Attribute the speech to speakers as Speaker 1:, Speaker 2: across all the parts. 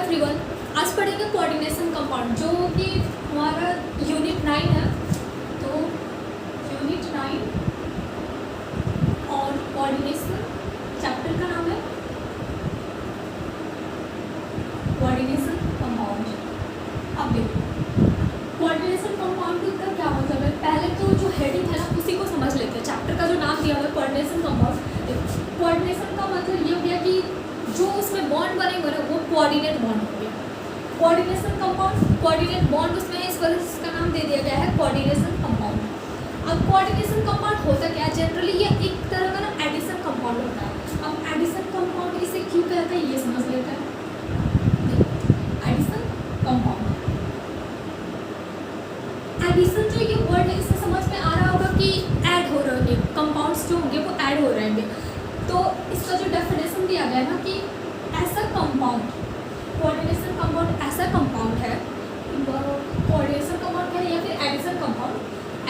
Speaker 1: Everyone, आज पढ़ेंगे coordination compound जो कि हमारा यूनिट 9 है। तो यूनिट 9 और कोऑर्डिनेशन चैप्टर का नाम है कोऑर्डिनेशन कंपाउंड। अब देखो कोऑर्डिनेशन कंपाउंड का क्या मतलब है। पहले तो जो हेडिंग है ना उसी को समझ लेते हैं। चैप्टर का जो नाम दिया हुआ है कोऑर्डिनेशन कंपाउंड, कोऑर्डिनेशन का मतलब ये हो गया कि जो उसमें बॉन्ड बनेंगे ना वो कोऑर्डिनेट बॉन्ड हो गया। कोऑर्डिनेशन कंपाउंड कोऑर्डिनेट बॉन्ड उसमें इस वजह से इसका नाम दे दिया गया है कोऑर्डिनेशन कंपाउंड। अब कोऑर्डिनेशन कंपाउंड होता क्या है, जनरली ये एक तरह का ना एडिशन कंपाउंड होता है। अब एडिशन कंपाउंड इसे क्यों कहते हैं ये समझ लेते हैं। एडिशन कंपाउंड, एडिशन जो ये वर्ड है इससे समझ में आ रहा होगा कि ऐड हो रहे होंगे, कंपाउंड्स जो होंगे वो ऐड हो रहे होंगे। तो इसका जो डेफिनेशन दिया गया है ना कि ऐसा कंपाउंड, कोऑर्डिनेशन कंपाउंड ऐसा कंपाउंड है, कोऑर्डिनेशन कंपाउंड है या फिर एडिशन कंपाउंड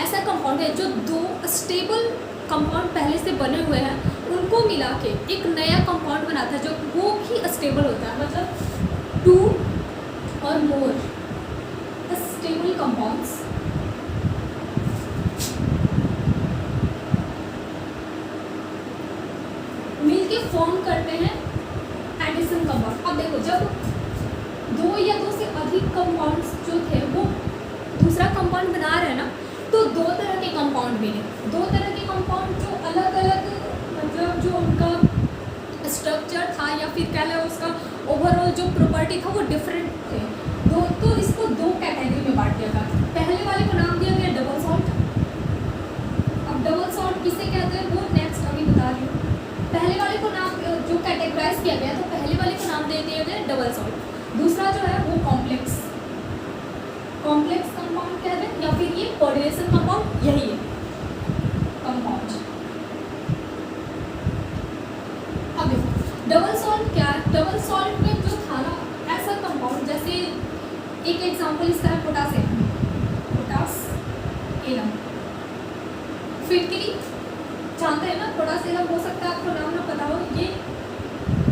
Speaker 1: ऐसा कंपाउंड है जो दो स्टेबल कंपाउंड पहले से बने हुए हैं उनको मिला के एक नया कंपाउंड बनाता है जो वो ही स्टेबल होता है। मतलब टू और मोर स्टेबल कंपाउंड्स मिलके फॉर्म करते हैं एडिशन कंपाउंड। अब देखो जब दो या दो से अधिक कंपाउंड्स जो थे वो दूसरा कंपाउंड बना रहे हैं ना, तो दो तरह के कंपाउंड मिले। दो तरह के कंपाउंड जो अलग अलग मतलब जो उनका स्ट्रक्चर था या फिर कह लें उसका ओवरऑल जो प्रॉपर्टी था वो डिफरेंट थे। तो इसको दो कैटेगरी में बांट दिया था। पहले वाले को नाम दिया गया डबल सॉल्ट। अब डबल सॉल्ट किसे कहते हैं वो नेक्स्ट अभी बता रही हूँ। पहले वाले को नाम जो कैटेगराइज किया गया तो पहले वाले को नाम दे दिया गया डबल सॉल्ट। दूसरा जो है वो कॉम्प्लेक्स कंपाउंड कहते हैं या फिर ये कोऑर्डिनेशन कंपाउंड यही है कंपाउंड। अब देखो डबल सॉल्ट क्या है। डबल सॉल्ट में जो था ना ऐसा कंपाउंड, जैसे एक एग्जांपल इसका है पोटासियम, पोटासियम फिटकरी जानते हैं ना। पोटासियम हो सकता है आपको नाम ना पता हो, ये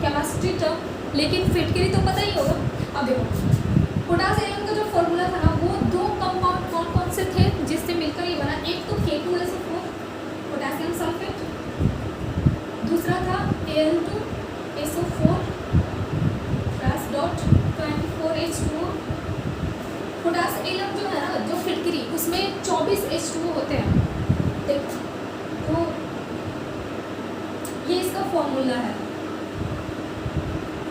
Speaker 1: केमिस्ट्री टर्म, लेकिन फिटकरी तो पता ही होगा। अब देखो पोटासियम का जो फॉर्मूला था ना वो दो कंपाउंड कौन कौन से थे जिससे मिलकर ये बना। एक तो K2SO4 पोटेशियम सल्फेट, दूसरा था Al2SO4 24H2O। पोटासियम जो है ना जो फिटकरी उसमें 24 H2O होते हैं। देखो तो ये इसका फॉर्मूला है,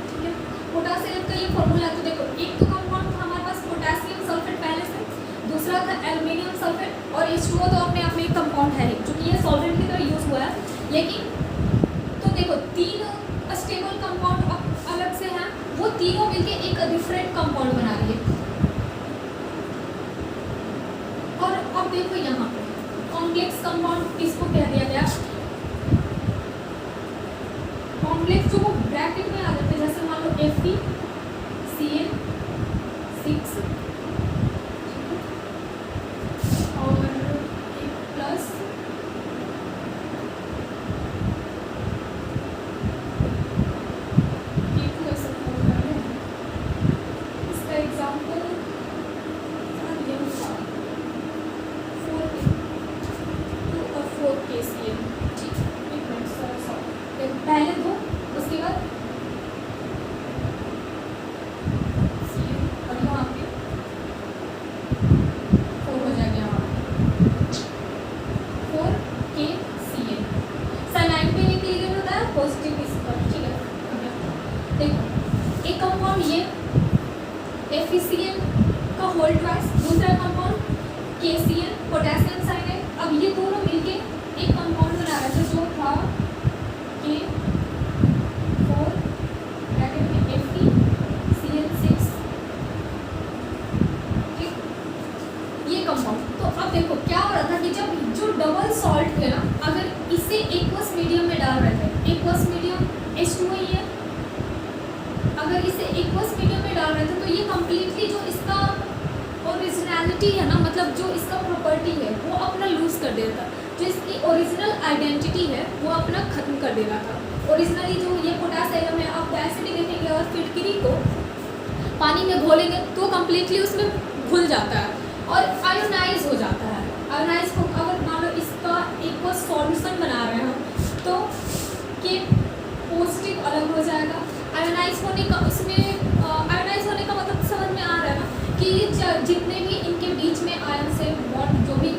Speaker 1: ठीक है। पोटासियम का ये फॉर्मूला है। तो देखो एक तो कंपाउंड था हमारे पास पोटेशियम सल्फेट पहले से, दूसरा था एल्युमिनियम सल्फेट और H2O तो अपने आप में एक कंपाउंड है जो कि ये सॉल्वेंट की तरह यूज हुआ है। लेकिन तो देखो तीन स्टेबल कंपाउंड अलग से हैं, वो तीनों मिलके एक डिफरेंट कंपाउंड बना रही है। और अब देखो यहाँ पे कॉम्प्लेक्स कंपाउंड किसको कह दिया गया। कॉम्प्लेक्स जो ब्रैकेट में आ जाते हैं, जैसे मान लो FeCl6 और एक प्लस K2SO4 है। इसका एग्जाम्पल 4KCl, ठीक है। पहले दो उसके बाद और यहाँ पे 4 हो जाएगा। यहाँ 4KCl साइनाइड पे एक लिगेंड होता है पॉजिटिव इस पर, ठीक है। देखो एक कंपाउंड ये FeCl का होल ट्वाइस, दूसरा कंपाउंड KCl पोटेशियम साइनाइड। अब ये दोनों मिलके एक कंपाउंड बना रहे थे जो था K4 ब्रैकेट में FeCl6, ठीक ये कंपाउंड। तो अब देखो क्या हो रहा था कि जब जो डबल सॉल्ट थे ना अगर इसे एक्वस मीडियम में डाल रहे थे, एक्वस मीडियम H2O ही है, अगर इसे एक्वस मीडियम में डाल रहे थे तो ये कम्प्लीटली जो इसका ओरिजिनलिटी है ना, मतलब जो इसका प्रॉपर्टी है वो अपना लूज कर देता था। जो इसकी ओरिजिनल आइडेंटिटी है वो अपना खत्म कर देना था। ओरिजिनली जो ये पोटासियम है आप ऐसे भी देखेंगे और फिटकरी को पानी में घोलेंगे तो कम्प्लीटली उसमें घुल जाता है और आयोनाइज हो जाता है। आयोनाइज को अगर मान लो इसका एक सॉल्यूशन बना रहे हैं हम तो कि पॉजिटिव अलग हो जाएगा। आयोनाइज होने का उसमें आयोनाइज होने का मतलब समझ में आ रहा है ना कि जितने भी इनके बीच में आयन से बॉन्ड जो भी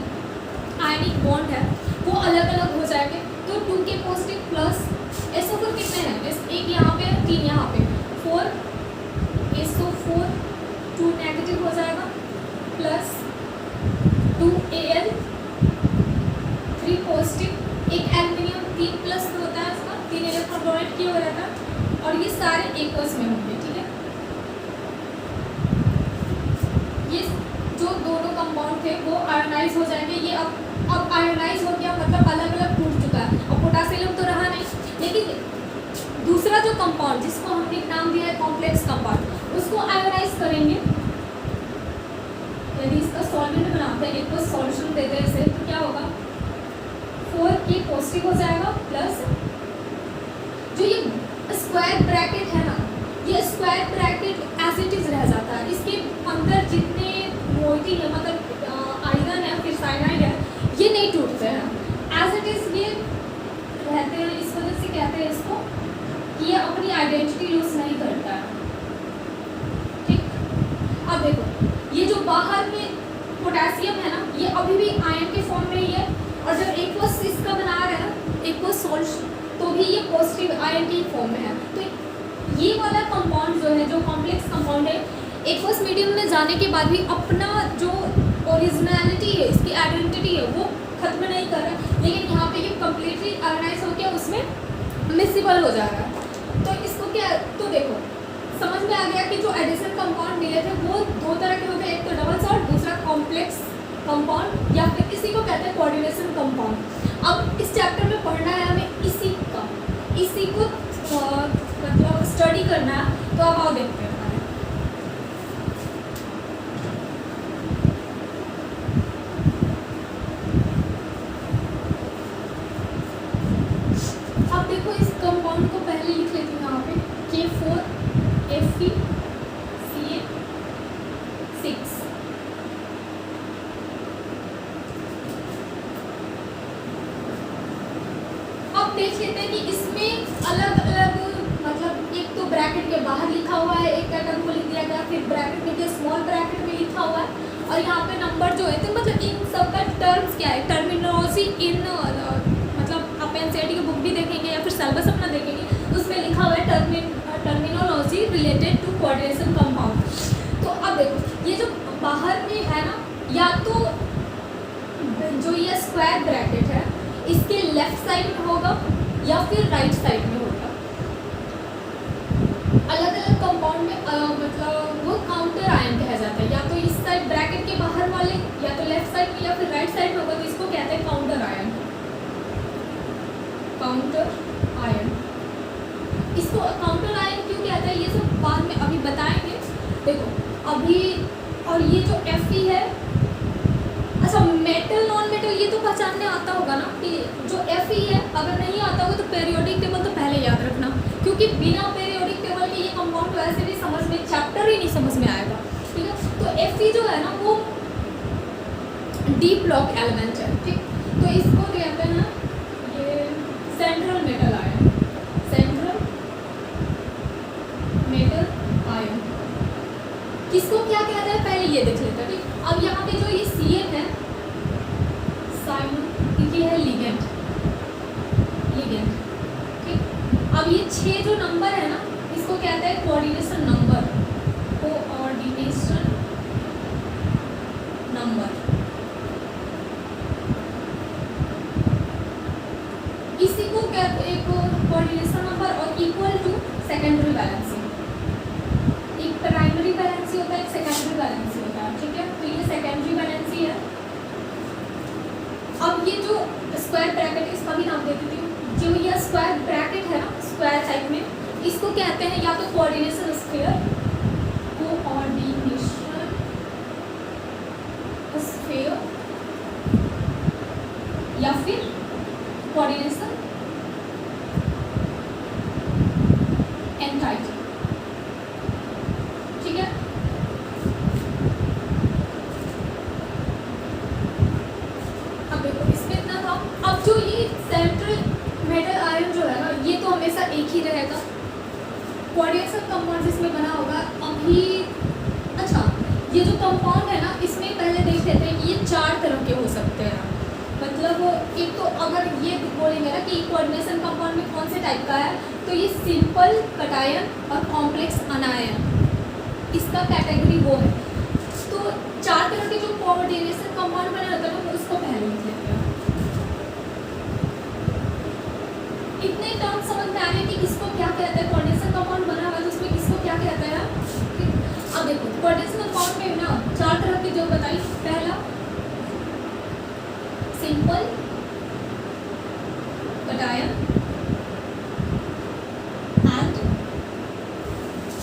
Speaker 1: आयनिक बॉन्ड है वो अलग अलग हो जाएंगे। तो 2k पॉजिटिव प्लस SO4 कितने हैं, एक यहाँ पे 3 यहाँ पे 4 SO4 2 नेगेटिव हो जाएगा प्लस 2Al 3 पॉजिटिव, एक एल्यूमिनियम 3 प्लस होता है इसका 3 इलेक्ट्रॉन डोनेट किया हो जाता है और ये सारे एकस में होंगे। ठीक है, ये जो दोनों कंपाउंड थे वो आयोनाइज हो जाएंगे। ये अब आयोनाइज हो गया मतलब अलग अलग टूट चुका है। अब पोटासियम तो रहा नहीं, लेकिन दूसरा जो कंपाउंड जिसको हमने नाम दिया है कॉम्प्लेक्स कंपाउंड उसको आयोनाइज करेंगे। यदि इसका सॉल्वेंट बनाते हैं, एक सॉल्यूशन देते हैं इसे तो क्या होगा 4k पॉजिटिव हो जाएगा प्लस जो ये स्क्वायर ब्रैकेट है ना, ये square bracket as it is रह जाता है। इसके अंदर जितने मोइटी है मतलब आयरन है फिर साइनाइड है ये नहीं टूटते हैं, एज इट इज ये रहते हैं। इस वजह से कहते हैं इसको कि ये अपनी आइडेंटिटी लूज नहीं करता है। ठीक, अब देखो ये जो बाहर में पोटेशियम है ना ये अभी भी आयन के फॉर्म में ही है और जब एक्वस इसका बना रहे हैं ना एक्वस सॉल्यूशन तो भी ये पॉजिटिव आयन के फॉर्म में है। तो ये वाला कंपाउंड जो है जो कॉम्प्लेक्स कंपाउंड है एक्वस मीडियम में जाने के बाद भी अपना जो ओरिजिनलिटी है इसकी आइडेंटिटी है वो खत्म नहीं कर रहा, लेकिन यहाँ पे ये कम्प्लीटली आयोनाइज होकर उसमें मिसिबल हो जा रहा है। तो इसको क्या, तो देखो समझ में आ गया कि जो एडिशन कंपाउंड मिले थे वो दो तरह के होते हैं, एक तो डबल सॉल्ट दूसरा कॉम्प्लेक्स कंपाउंड या फिर इसी को कहते हैं कोऑर्डिनेशन कंपाउंड। अब इस चैप्टर में पढ़ना है हमें इसी को मतलब स्टडी करना है। तो अब आओ देखते हैं कंपाउंड को पहले लिख लेती हूँ यहाँ पे K4FeCl6। अब देख लेते हैं कि इसमें अलग अलग मतलब एक तो ब्रैकेट के बाहर लिखा हुआ है, एक टर्म को लिख दिया गया, फिर ब्रैकेट में स्मॉल ब्रैकेट में लिखा हुआ है और यहाँ पे नंबर जो है तो मतलब इन सब का टर्म्स क्या है, टर्मिनोलॉजी इन मतलब आप एनसीईआरटी की बुक भी देखेंगे या फिर सिलेबस अपना देखेंगे उसमें लिखा हुआ है terminology related to coordination compound. तो अब देखो ये जो बाहर में है ना या तो जो ये स्क्वायर ब्रैकेट है इसके लेफ्ट साइड में होगा या फिर राइट साइड में होगा। अलग अलग कंपाउंड में मतलब वो काउंटर आयन कहा जाता है, या तो इस साइड ब्रैकेट के बाहर वाले या तो लेफ्ट साइड में या फिर राइट साइड में होगा तो इसको कहते हैं काउंटर आयन। काउंटर आयन, इसको काउंटर आयन क्यों कहते हैं ये सब बाद में अभी बताएंगे। देखो अभी और ये जो Fe है, अच्छा मेटल नॉन मेटल ये तो पहचानने आता होगा ना कि जो Fe है, अगर नहीं आता होगा तो पेरियोडिक टेबल तो पहले याद रखना, क्योंकि बिना पेरियोडिक टेबल के ये कंपाउंड वैसे भी समझ में चैप्टर ही नहीं समझ में आएगा। ठीक है, तो Fe जो है ना वो डी ब्लॉक एलिमेंट है। ठीक, तो इसको कहते हैं ये central metal ion, central metal ion. किसको क्या कहता है पहले ये देख लेते हैं। ठीक, अब यहाँ पे जो ये Cl है साइमन ये है लिगेंड, ठीक। अब ये 6 जो नंबर है ना इसको कहते हैं कोऑर्डिनेशन नंबर, कोऑर्डिनेशन नंबर। इसी को कहते हैं कोऑर्डिनेशन नंबर और इक्वल टू सेकेंडरी बैलेंसी। एक प्राइमरी बैलेंसी होता है, एक सेकेंडरी बैलेंसी होता है। ठीक है, तो ये सेकेंडरी बैलेंसी है। अब ये जो स्क्वायर ब्रैकेट है इसका भी नाम दे देती हूँ। जो ये स्क्वायर ब्रैकेट है ना स्क्वायर टाइप में, इसको कहते हैं या तो कोऑर्डिनेशन स्फीयर, कोऑर्डिनेशन स्फीयर या फिर कोऑर्डिनेशन एंटाइटी। ठीक है, कोऑर्डिनेशन कंपाउंड जिसमें बना होगा अभी। अच्छा, ये जो कंपाउंड है ना, इसमें पहले देख लेते हैं कि ये 4 तरह के हो सकते हैं। मतलब एक तो अगर ये बोलेंगे ना कि कोऑर्डिनेशन कंपाउंड में कौन से टाइप का है, तो ये सिंपल कटायन और कॉम्प्लेक्स अनायन, इसका कैटेगरी वो है। तो 4 तरह के जो कोऑर्डिनेशन कंपाउंड बने होते हैं ना, उसको पहले लिख लेते हैं। इतने टर्म समझ में आ रहे हैं कि किसको क्या कहते हैं। कोऑर्डिनेशन कंपाउंड बना हुआ है तो उसमें किसको क्या कहते हैं। अब देखो कोऑर्डिनेशन कंपाउंड में ना 4 तरह के जो बताई, पहला सिंपल कटायन एंड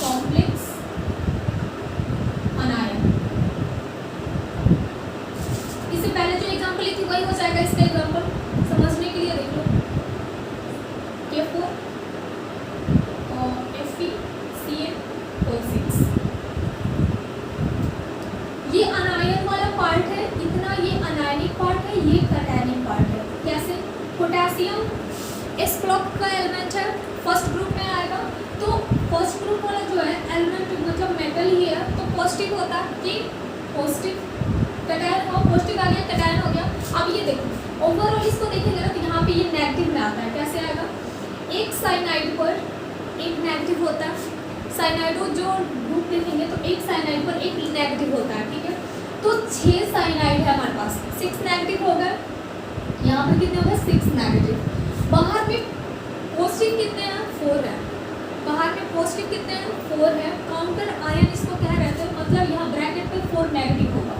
Speaker 1: कॉम्प्लेक्स अनायन। इससे पहले जो एग्जांपल ली थी वही हो जाएगा इसका एग्जांपल समझने के लिए। देख लो K4 और FeCN6, ये अनायन वाला पार्ट है, इतना ये अनायनिक पार्ट है, ये कैटायनिक पार्ट है। कैसे? पोटेशियम इस ब्लॉक का एलिमेंट है, फर्स्ट ग्रुप में आएगा। तो फर्स्ट ग्रुप वाला जो है एलिमेंट मतलब मेटल ही है, तो पॉजिटिव होता है कि पॉजिटिव कैटायन हो, पॉजिटिव आ गया, कैटायन हो गया। अब ये देखो ओवरऑल इसको देखेंगे ना तो यहाँ पे ये नेगेटिव में आता है। कैसे आएगा? एक साइनाइड पर एक नेगेटिव होता है, साइनाइडो जो ग्रुप देखेंगे तो एक साइनाइड पर एक नेगेटिव होता है, ठीक है। तो 6 साइनाइड है हमारे पास, 6 नेगेटिव हो गए। यहाँ पर कितने हो गए? 6 नेगेटिव। बाहर में पॉजिटिव कितने हैं? 4 है। बाहर में पॉजिटिव कितने हैं? 4 है। काउंटर आयन इसको क्या रहते हैं, मतलब यहाँ ब्रैकेट पे 4 नेगेटिव होगा।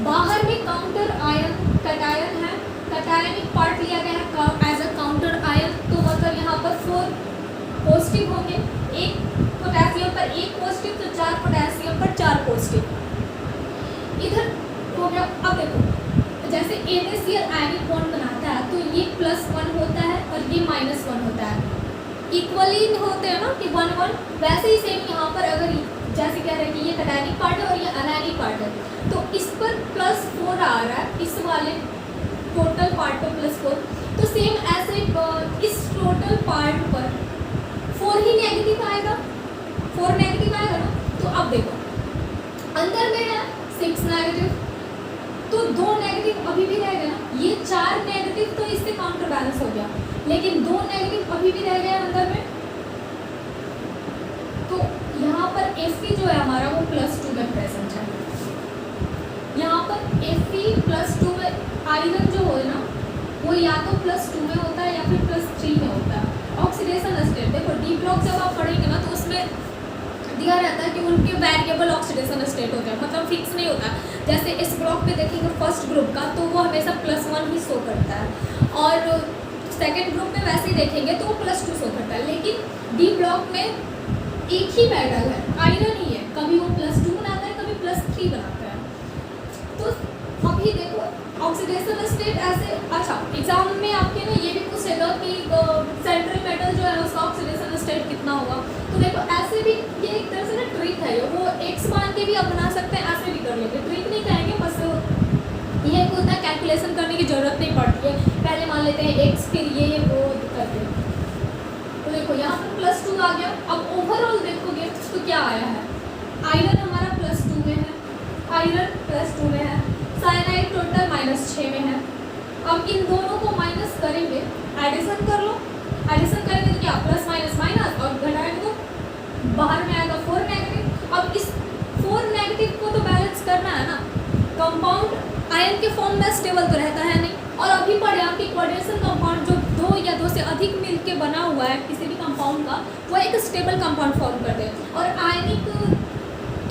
Speaker 1: बाहर में काउंटर आयन कैटायन है, कैटायनिक पार्ट लिया गया है एज अ काउंटर आयन, तो मतलब यहाँ पर 4 पॉजिटिव होंगे। एक पोटेशियम पर एक पॉजिटिव, तो 4 पोटेशियम पर 4 पॉजिटिव इधर हो गया। अब देखो जैसे NaCl आयनिक बॉन्ड बनाता है तो ये +1 होता है और ये -1 होता है, इक्वली होते हैं ना कि 1 1। वैसे ही सेम यहाँ पर अगर जैसे कह रहे हैं कि ये कैटायनिक पार्ट है और ये अनायनिक पार्ट है, तो इस पर +4 आ रहा है, इस वाले टोटल पार्ट पर +4। तो सेम ऐसे इस टोटल पार्ट पर 4 ही नेगेटिव आएगा, 4 नेगेटिव आएगा ना। तो अब देखो अंदर में है 6 नेगेटिव, तो 2 नेगेटिव अभी भी रह गए ना। ये 4 नेगेटिव तो इससे काउंटर बैलेंस हो गया, लेकिन 2 नेगेटिव अभी भी रह गए अंदर में। तो यहाँ पर Fe जो है हमारा वो +2 में प्रेजेंट है। यहाँ पर Fe +2 में आयरन जो हो ना वो या तो +2 में होता है या फिर +3 में होता है। ऑक्सीडेशन स्टेट देखो डी ब्लॉक जब आप पढ़ेंगे ना तो उसमें दिया रहता है कि उनके वेरिएबल ऑक्सीडेशन स्टेट होते हैं, मतलब फिक्स नहीं होता। जैसे इस ब्लॉक पे देखेंगे फर्स्ट ग्रुप का तो वो हमेशा +1 ही शो करता है, और सेकेंड ग्रुप में वैसे ही देखेंगे तो वो +2 शो करता है। लेकिन डी ब्लॉक में एक ही मेटल है, आयरन ही है, कभी वो +2 बनाता है कभी +3 बनाता है। तो अभी देखो ऑक्सीडेशन स्टेट ऐसे। अच्छा एग्जाम में आपके ना ये भी पूछेगा कि सेंट्रल मेटल जो है उसका ऑक्सीडेशन स्टेट कितना होगा। तो देखो ऐसे भी ये एक तरह से ना ट्रिक है, वो x मान के भी आप बना सकते हैं, ऐसे भी कर लेंगे। ट्रिक नहीं कहेंगे, बस ये उतना कैलकुलेशन करने की जरूरत नहीं पड़ती है। पहले मान लेते हैं x, फिर ये वो करते हैं। तो देखो यहाँ पर +2 आ गया। अब ओवरऑल देखोगे तो क्या आया है, आयरन हमारा +2 में है, आयरन +2 में है, साइनाइड टोटल -6 में है। अब इन दोनों को माइनस करेंगे, एडिशन कर लो, एडिशन करेंगे तो क्या +- और घटाएंगे तो बाहर में आएगा 4 नेगेटिव। अब इस 4 नेगेटिव को तो बैलेंस करना है ना। कंपाउंड आयन के फॉर्म में स्टेबल तो रहता है नहीं, और अभी पढ़े आपकी कोऑर्डिनेशन कंपाउंड जो 2 या 2 से अधिक मिलके बना हुआ है किसी भी कंपाउंड का, वो एक स्टेबल कंपाउंड फॉर्म करते हैं। और आयनिक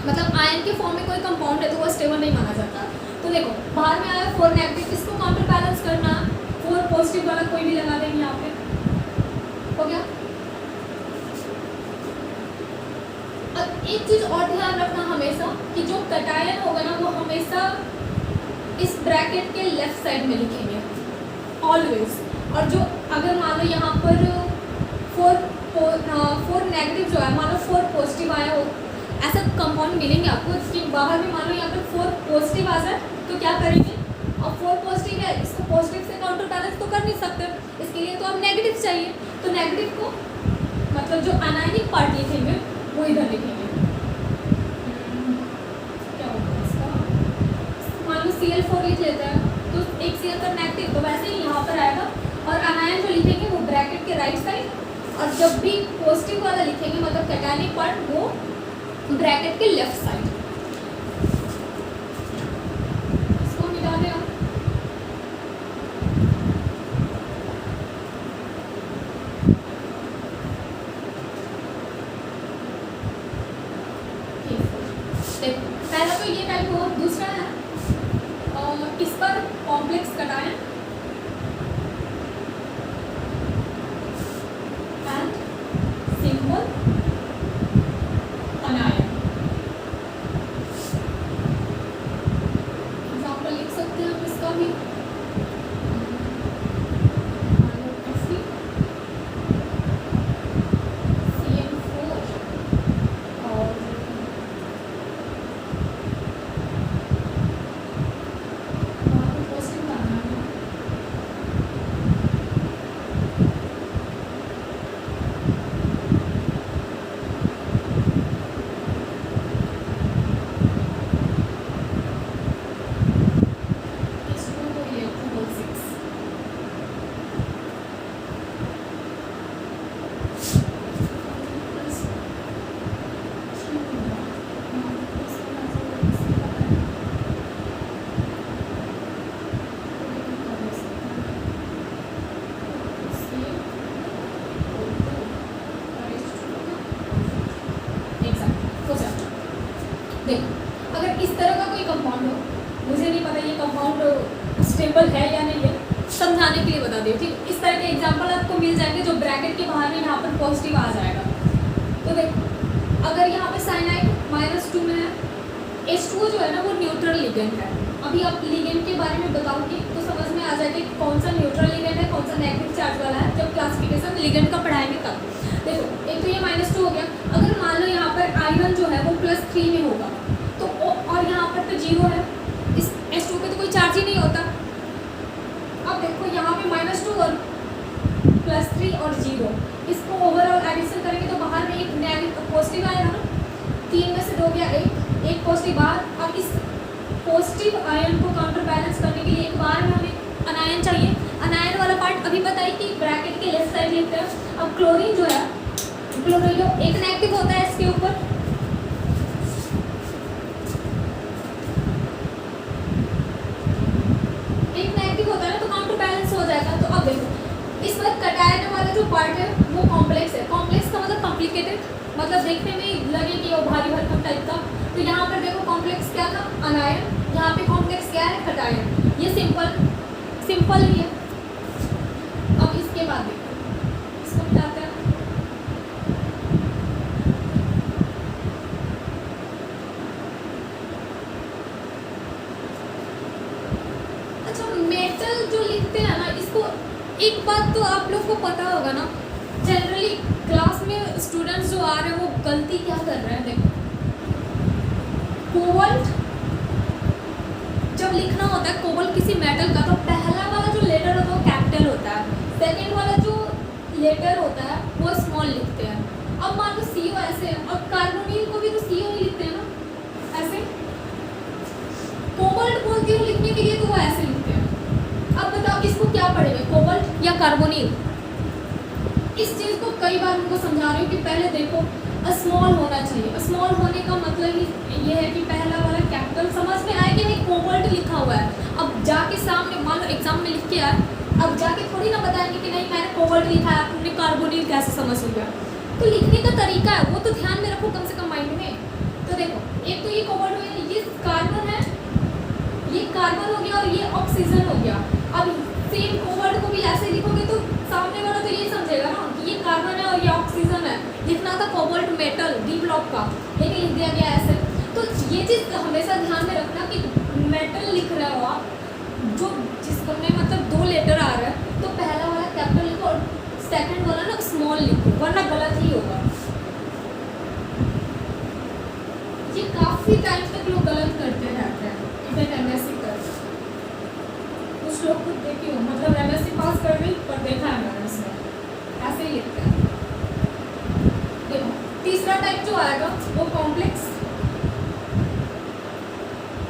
Speaker 1: मतलब आयन के फॉर्म में कोई कंपाउंड है तो वो स्टेबल नहीं माना जाता। तो देखो बाहर में आया 4 नेगेटिव, इसको काउंटर बैलेंस करना, 4 पॉजिटिव वाला कोई भी लगा देंगे यहाँ पे, हो गया। अब एक चीज और ध्यान रखना हमेशा कि जो कैटायन होगा ना वो हमेशा इस ब्रैकेट के लेफ्ट साइड में लिखेंगे ऑलवेज। और जो अगर मान लो यहाँ पर 4 नेगेटिव जो है, मान लो 4 पॉजिटिव आया हो, ऐसा कंपाउंड मिलेंगे आपको कि बाहर में मान लो यहाँ पर 4 पॉजिटिव आ जाए तो क्या करेंगे, और 4 पॉजिटिव है, इसको पॉजिटिव से काउंटर बैलेंस तो कर नहीं सकते, इसके लिए तो अब नेगेटिव चाहिए। तो नेगेटिव को मतलब मतलब जो अनायनिक पार्ट लिखेंगे वो इधर लिखेंगे। क्या होगा इसका, मान लो Cl4 लिख लेते हैं तो एक Cl पर नेगेटिव, तो वैसे ही यहाँ पर आएगा। और अनायन जो लिखेंगे वो ब्रैकेट के राइट साइड, और जब भी पॉजिटिव वाला लिखेंगे मतलब कैटायनिक पार्ट वो ब्रैकेट के लेफ्ट साइड। इसको मिटा दें आप। देखो पहला तो ये टाइप हुआ, दूसरा है इस पर complex cation and simple अनायन। Example लिख सकते हैं हम इसका भी, देखो अगर इस तरह का कोई कंपाउंड हो, मुझे नहीं पता ये कंपाउंड स्टेबल है या नहीं है, समझाने के लिए बता दियो ठीक। इस तरह के एग्जांपल आपको मिल जाएंगे जो ब्रैकेट के बाहर में यहाँ पर पॉजिटिव आ जाएगा। तो देखो अगर यहाँ पे साइनाइड -2 में है, H2O जो है ना वो न्यूट्रल लिगेंड है। अभी आप लिगेंड के बारे में बताऊंगी तो समझ में आ जाएगा कि कौन सा न्यूट्रल लिगेंड है, कौन सा नेगेटिव चार्ज वाला है, जब क्लासिफिकेशन लिगेंड का पढ़ाएंगे तब। देखो एक तो ये -2 हो गया, अगर मान लो यहाँ पर आयरन जो है वो +3 में होगा तो और यहाँ पर तो 0 है, इस H2 पे तो कोई चार्ज ही नहीं होता। अब देखो यहाँ पे -2 और +3 और 0, इसको ओवरऑल एडिशन करेंगे तो बाहर में एक नेगेटिव पॉजिटिव आएगा ना, 3 में से 2 गया, एक पॉजिटिव बाहर। अब इस पॉजिटिव आयन को काउंटर बैलेंस करने के लिए एक बार में हमें अनायन चाहिए। अनायन वाला पार्ट अभी बताइए कि ब्रैकेट के लेफ्ट साइड लिखते हैं। अब क्लोरीन जो है, क्लोरीन एक नेगेटिव होता है इसके ऊपर, एक नेगेटिव होता है ना तो काउंटर बैलेंस हो जाएगा। तो अब देखो इस पर कटायन वाला जो पार्ट है वो कॉम्प्लेक्स है। कॉम्प्लेक्स का मतलब कॉम्प्लिकेटेड, मतलब देखने में लगे कि वो भारी भरकम टाइप का। तो यहाँ पर देखो कॉम्प्लेक्स क्या था, अनायन, यहाँ पे कॉम्प्लेक्स क्या है, कटायन। ये सिंपल ही है। अब इसके बाद देखो इसको मिटाते हैं। अच्छा मेटल जो लिखते हैं ना, इसको एक बात तो आप लोग को पता होगा ना, जनरली क्लास में स्टूडेंट्स जो आ रहे हैं वो गलती क्या कर रहे हैं। देखो कोबाल्ट जब लिखना होता है कोबाल्ट किसी मेटल का, तो पहला वाला जो लेटर होता है वो कैपिटल होता है, सेकेंड वाला जो लेटर होता है वो स्मॉल लिखते हैं। अब मान लो CO ऐसे है, और कार्बोनिल को भी तो CO ही लिखते हैं ना ऐसे। कोबाल्ट बोलती हूँ लिखने के लिए तो वो ऐसे लिखते हैं। अब बताओ इसको क्या पढ़ेंगे, कोबाल्ट या कार्बोनिल? इस चीज़ को कई बार उनको समझा रही हूँ कि पहले देखो स्मॉल होना चाहिए। स्मॉल होने का मतलब ही ये है कि पहला वाला कैपिटल समझ में आए कि नहीं कोबाल्ट लिखा हुआ है। अब जाके सामने मान लो एग्जाम में लिख के आए, अब जाके थोड़ी ना बताएंगे कि नहीं मैंने कोबाल्ट लिखा है, आपने कार्बोनिल कैसे समझ लिया। तो लिखने का तरीका है वो तो ध्यान में रखो कम से कम माइंड में। तो देखो एक तो ये कोबाल्ट हो गया, ये कार्बन है, ये कार्बन हो गया और ये ऑक्सीजन हो गया। अब सेम कोबाल्ट को भी ऐसे लिखोगे तो सामने वाला तो ये समझेगा ना कि ये कार्बन है और ये ऑक्सीजन है। लिखना था कोबाल्ट मेटल डी ब्लॉक का, लेकिन लिख दिया गया ऐसे। तो ये चीज़ हमेशा ध्यान में रखना कि मेटल लिख रहे हो आप, जो जिसमें मतलब 2 लेटर आ रहा है तो पहला वाला कैपिटल लिखो और सेकंड वाला ना स्मॉल लिखो, वरना गलत ही होगा। ये काफ़ी टाइम तक लोग गलत करते रहते हैं, इवन MSc कर कुछ लोग खुद देखी हो, मतलब MSc पास कर गई पर देखा है मैंने इसमें ऐसे ही लिखते हैं। टाइप जो आएगा वो कॉम्प्लेक्स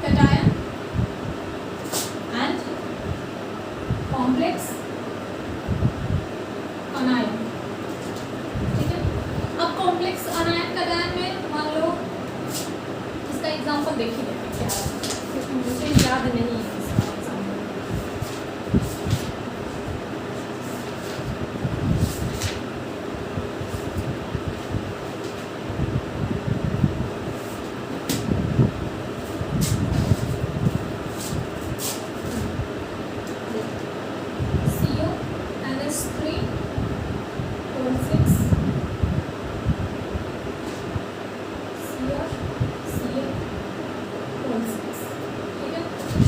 Speaker 1: कैटायन एंड कॉम्प्लेक्स अनायन। ठीक है, अब कॉम्प्लेक्स अनायन कैटायन में मान लो इसका एग्जांपल देख ही लेते हैं क्या है, क्योंकि मुझे याद नहीं है इसका एग्जांपल।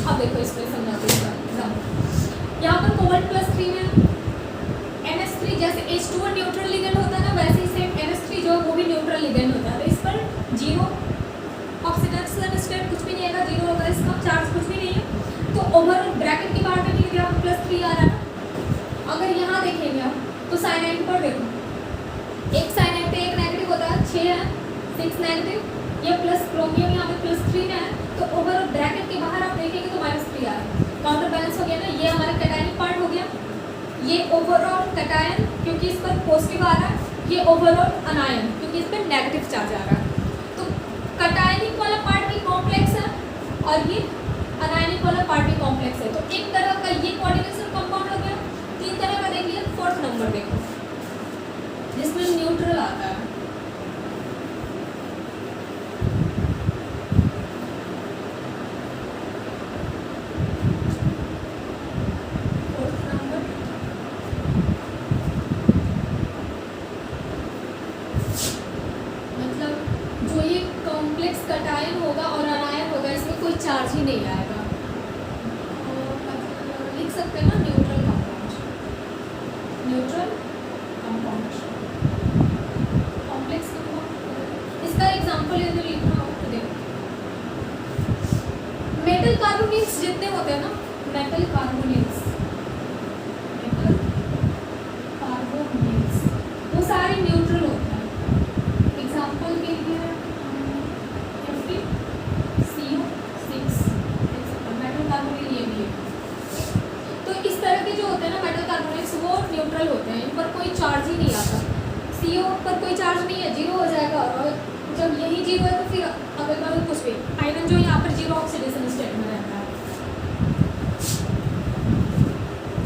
Speaker 1: अब देखो इसमें समझाते हैं एग्जाम्पल। यहाँ पर कोबाल्ट प्लस 3 में NH3 जैसे H2 न्यूट्रल लिगेंड होता है ना, वैसे ही सेम NH3 जो है वो भी न्यूट्रल लिगेंड होता है। तो इस पर जीरो ऑक्सीडेशन स्टेट कुछ भी नहीं आएगा, जीरो होगा, इसका चार्ज कुछ भी नहीं है। तो ओवरऑल ब्रैकेट की बाहर देखिए यहाँ पर +3 आ रहा है ना। अगर यहाँ देखेंगे आप तो साइनाइड पर देखो, एक साइनाइड पे एक नेगेटिव होता है, 6 है, 6 नेगेटिव, ये प्लस क्रोमियम यहाँ पे +3 है। तो ओवरऑल ब्रैकेट के बाहर आप देखेंगे तो -3 आ रहा है, काउंटर बैलेंस हो गया ना। ये हमारा कैटायनिक पार्ट हो गया, ये ओवरऑल कैटायन क्योंकि इस पर पॉजिटिव आ रहा है, ये ओवरऑल अनायन क्योंकि इस पर नेगेटिव चार्ज आ रहा है। तो कैटायनिक वाला पार्ट भी कॉम्प्लेक्स है और ये अनायनिक वाला पार्ट भी कॉम्प्लेक्स है। तो एक तरह का ये कोऑर्डिनेशन कंपाउंड हो गया। 3 तरह का देखिए, 4th नंबर देखो जिसमें न्यूट्रल आता है। कैटायन होगा और अनायन होगा, इसमें कोई चार्ज ही नहीं आएगा। लिख सकते हैं ना neutral compound, neutral compound, complex compound. इसका एग्जांपल यदि लिखना हो तो देखो, मेटल कार्बोनेट्स जितने होते हैं ना, मेटल कार्बोनेट्स वो सारे न्यूट्रल होते हैं। एग्जांपल के लिए तो इस तरह के जो होते हैं ना मेटल कार्बोनेट्स वो न्यूट्रल होते हैं, इन पर कोई चार्ज ही नहीं आता। CO पर कोई चार्ज नहीं है, जीरो हो जाएगा। और जब यही जीरो है तो फिर अगर कुछ भी आयरन जो यहाँ पर जीरो ऑक्सीडेशन स्टेट में रहता है।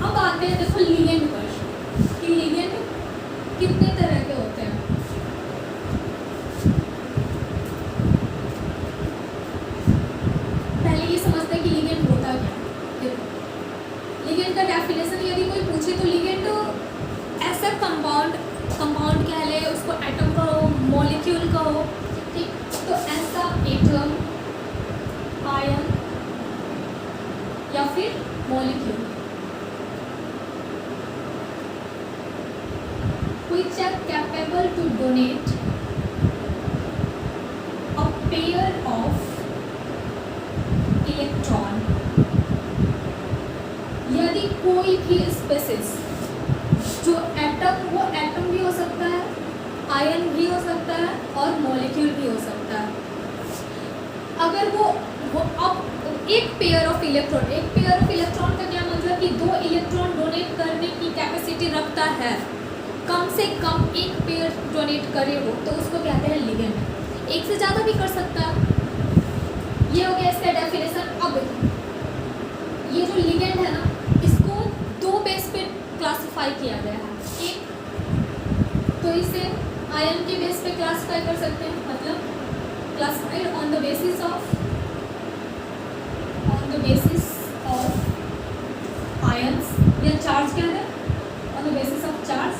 Speaker 1: अब आते हैं देखो लिगेंड पर, कि लिगेंड कितने तरह के होते हैं। पहले ये समझते हैं कि लिगेंड होता क्या है। लिगेंड का डेफिनेशन यदि कोई पूछे तो लिगेंड ऐसा कंपाउंड कह ले, उसको एटम कहो, मॉलिक्यूल कहो, ठीक, तो ऐसा एटम, आयन या फिर molecule which are capable to donate a pair of electron. यदि कोई भी स्पेसिस जो एटम, वो एटम भी हो सकता है, आयन भी हो सकता है और मॉलिक्यूल भी हो सकता है। अगर वो अब एक पेयर ऑफ इलेक्ट्रॉन, एक पेयर ऑफ इलेक्ट्रॉन का क्या मतलब कि 2 इलेक्ट्रॉन डोनेट करने की कैपेसिटी रखता है, कम से कम एक पेयर डोनेट करे हो तो उसको कहते हैं लिगेंड। एक से ज़्यादा भी कर सकता है। ये हो गया इसका डेफिनेशन। अब ये जो लिगेंड है ना, इसको 2 बेस पे क्लासिफाई किया गया है। एक तो इसे आयन के बेस पे क्लासिफाई कर सकते हैं, मतलब classified on the basis of ions, या चार्ज क्या है, on the basis of charge.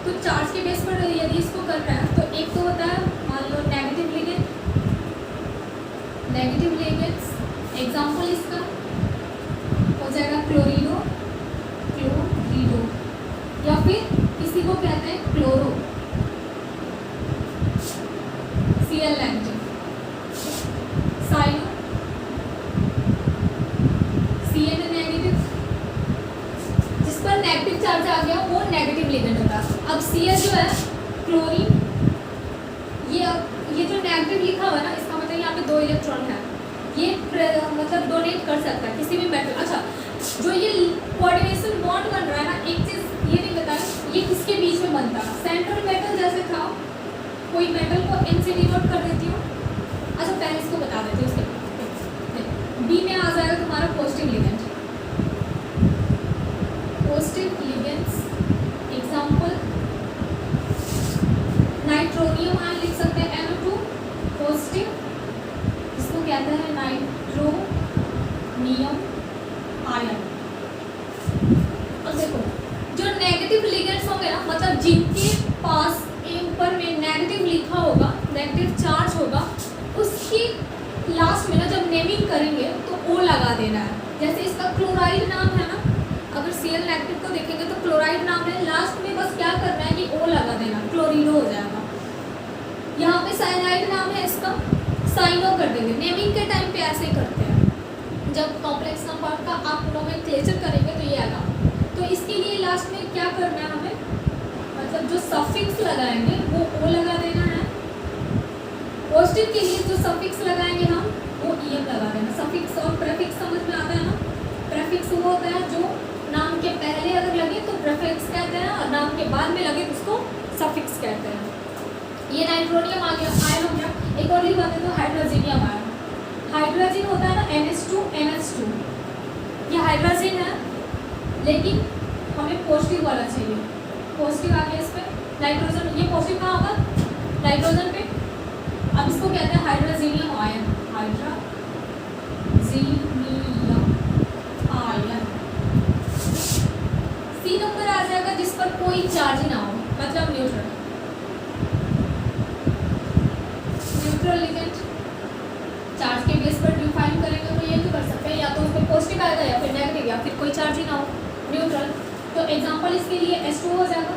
Speaker 1: तो चार्ज के बेस पर यदि इसको कर रहा है तो एक तो होता है मान लो negative ligand, negative ligands example इसका हो जाएगा क्लोरिडो, या फिर इसी को कहते हैं chloro, Cl negative, cyano, Cn negative. जिस पर आ गया वो नेगेटिव लिगेंड होता है। अब Cl जो है क्लोरीन, ये जो नेगेटिव लिखा हुआ है ना, इसका मतलब यहाँ पे 2 इलेक्ट्रॉन है, ये मतलब डोनेट कर सकता है किसी भी मेटल। अच्छा, जो ये कोऑर्डिनेशन बॉन्ड बन रहा है ना, एक चीज़ ये नहीं बताया ये किसके बीच में बनता है। सेंट्रल मेटल जैसे था, कोई मेटल को N से डिनोट कर देती हूँ। अच्छा पहले इसको बता देती हूँ, उसके बी में आ जाएगा तुम्हारा positive ligand, positive ligands. Example nitronium ion लिख सकते हैं NO2 पॉजिटिव, इसको कहते हैं नाइट्रोनियम आयन। अब देखो जो नेगेटिव लिगेंड्स होंगे ना, मतलब जिनके पास ऊपर में नेगेटिव लिखा होगा, नेगेटिव चार्ज होगा, उसकी लास्ट में ना जब नेमिंग करेंगे तो O लगा देना है। जैसे इसका क्लोराइड नाम है ना, अगर Cl नेगेटिव को देखेंगे तो क्लोराइड नाम है, लास्ट में बस क्या करना है कि O लगा देना, क्लोरीनो हो जाएगा। यहाँ पे साइनाइड नाम है, इसका साइनो कर देंगे। नेमिंग के टाइम पे ऐसे ही करते हैं, जब कॉम्प्लेक्स कंपाउंड का आप नोमेनक्लेचर करेंगे तो ये आएगा। तो इसके लिए लास्ट में क्या करना है हमें, मतलब जो सफिक्स लगाएंगे वो O लगा देना है। पॉजिटिव के लिए जो सफिक्स लगाएंगे हम वो EM लगा देना। सफिक्स और प्रेफिक्स समझ में आता है ना, प्रेफिक्स वो होता है जो नाम के पहले अगर लगे तो प्रेफिक्स कहते हैं, और नाम के बाद में लगे तो उसको सफिक्स कहते हैं। ये नाइट्रोनियम आ गया, आयन हो गया। एक और लिखा देते हैं हाइड्रोजीनियम आयन। हाइड्रोजन होता है ना NH2 NH2, ये हाइड्रोजन है लेकिन हमें पॉजिटिव वाला चाहिए। पॉजिटिव आ गया इस पर, नाइट्रोजन ये पॉजिटिव कहाँ होगा, नाइट्रोजन पे। अब इसको कहते हैं हाइड्रोजीनियम आयन, हाइड्रोजीनियम आयन। C नंबर आ जाएगा जिस पर कोई चार्ज ना हो, मतलब न्यूट्रल, न्यूट्रल लिगेंड। चार्ज के बेस पर डिफाइन करेंगे तो ये तो कर सकते हैं, या तो उसमें पॉजिटिव आएगा या फिर नेगेटिव, या फिर कोई चार्ज ही ना हो, न्यूट्रल। तो एग्जांपल इसके लिए H2 हो जाएगा,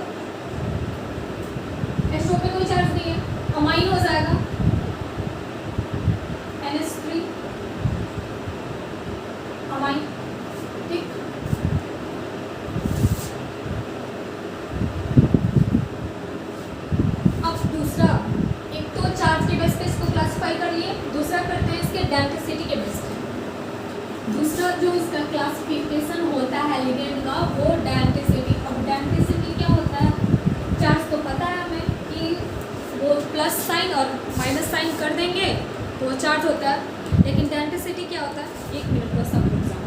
Speaker 1: H2 पे कोई चार्ज नहीं है। अमाइन हो जाएगा NH3 अमाइन, ठीक। अब दूसरा, एक तो चार्ज के बेस पे इसको क्लासिफाई कर लिए, दूसरा करते हैं इसके डेंसिटी के बेस पे। दूसरा जो इसका क्लासिफिकेशन होता है लिगेंड का वो डेंसिटी। अब डेंसिटी क्या होता है, चार्ज तो पता है हमें कि वो प्लस साइन और माइनस साइन कर देंगे तो वो चार्ज होता है, लेकिन डेंसिटी क्या होता है, 1 मिनट का सब रुक जाओ।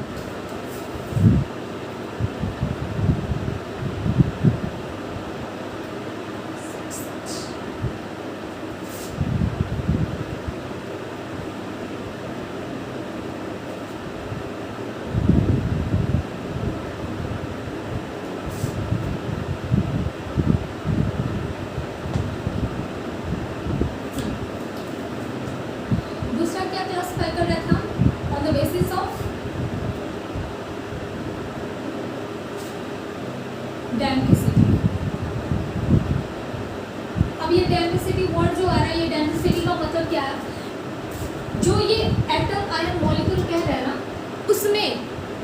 Speaker 1: दूसरा क्या क्लासिफाई कर रहे थे हम, on the basis of density. अब ये डेंसिटी वर्ड जो आ रहा है, ये डेंसिटी का मतलब क्या है, जो ये एटम आयन मॉलिक्यूल कह रहे हैं ना, उसमें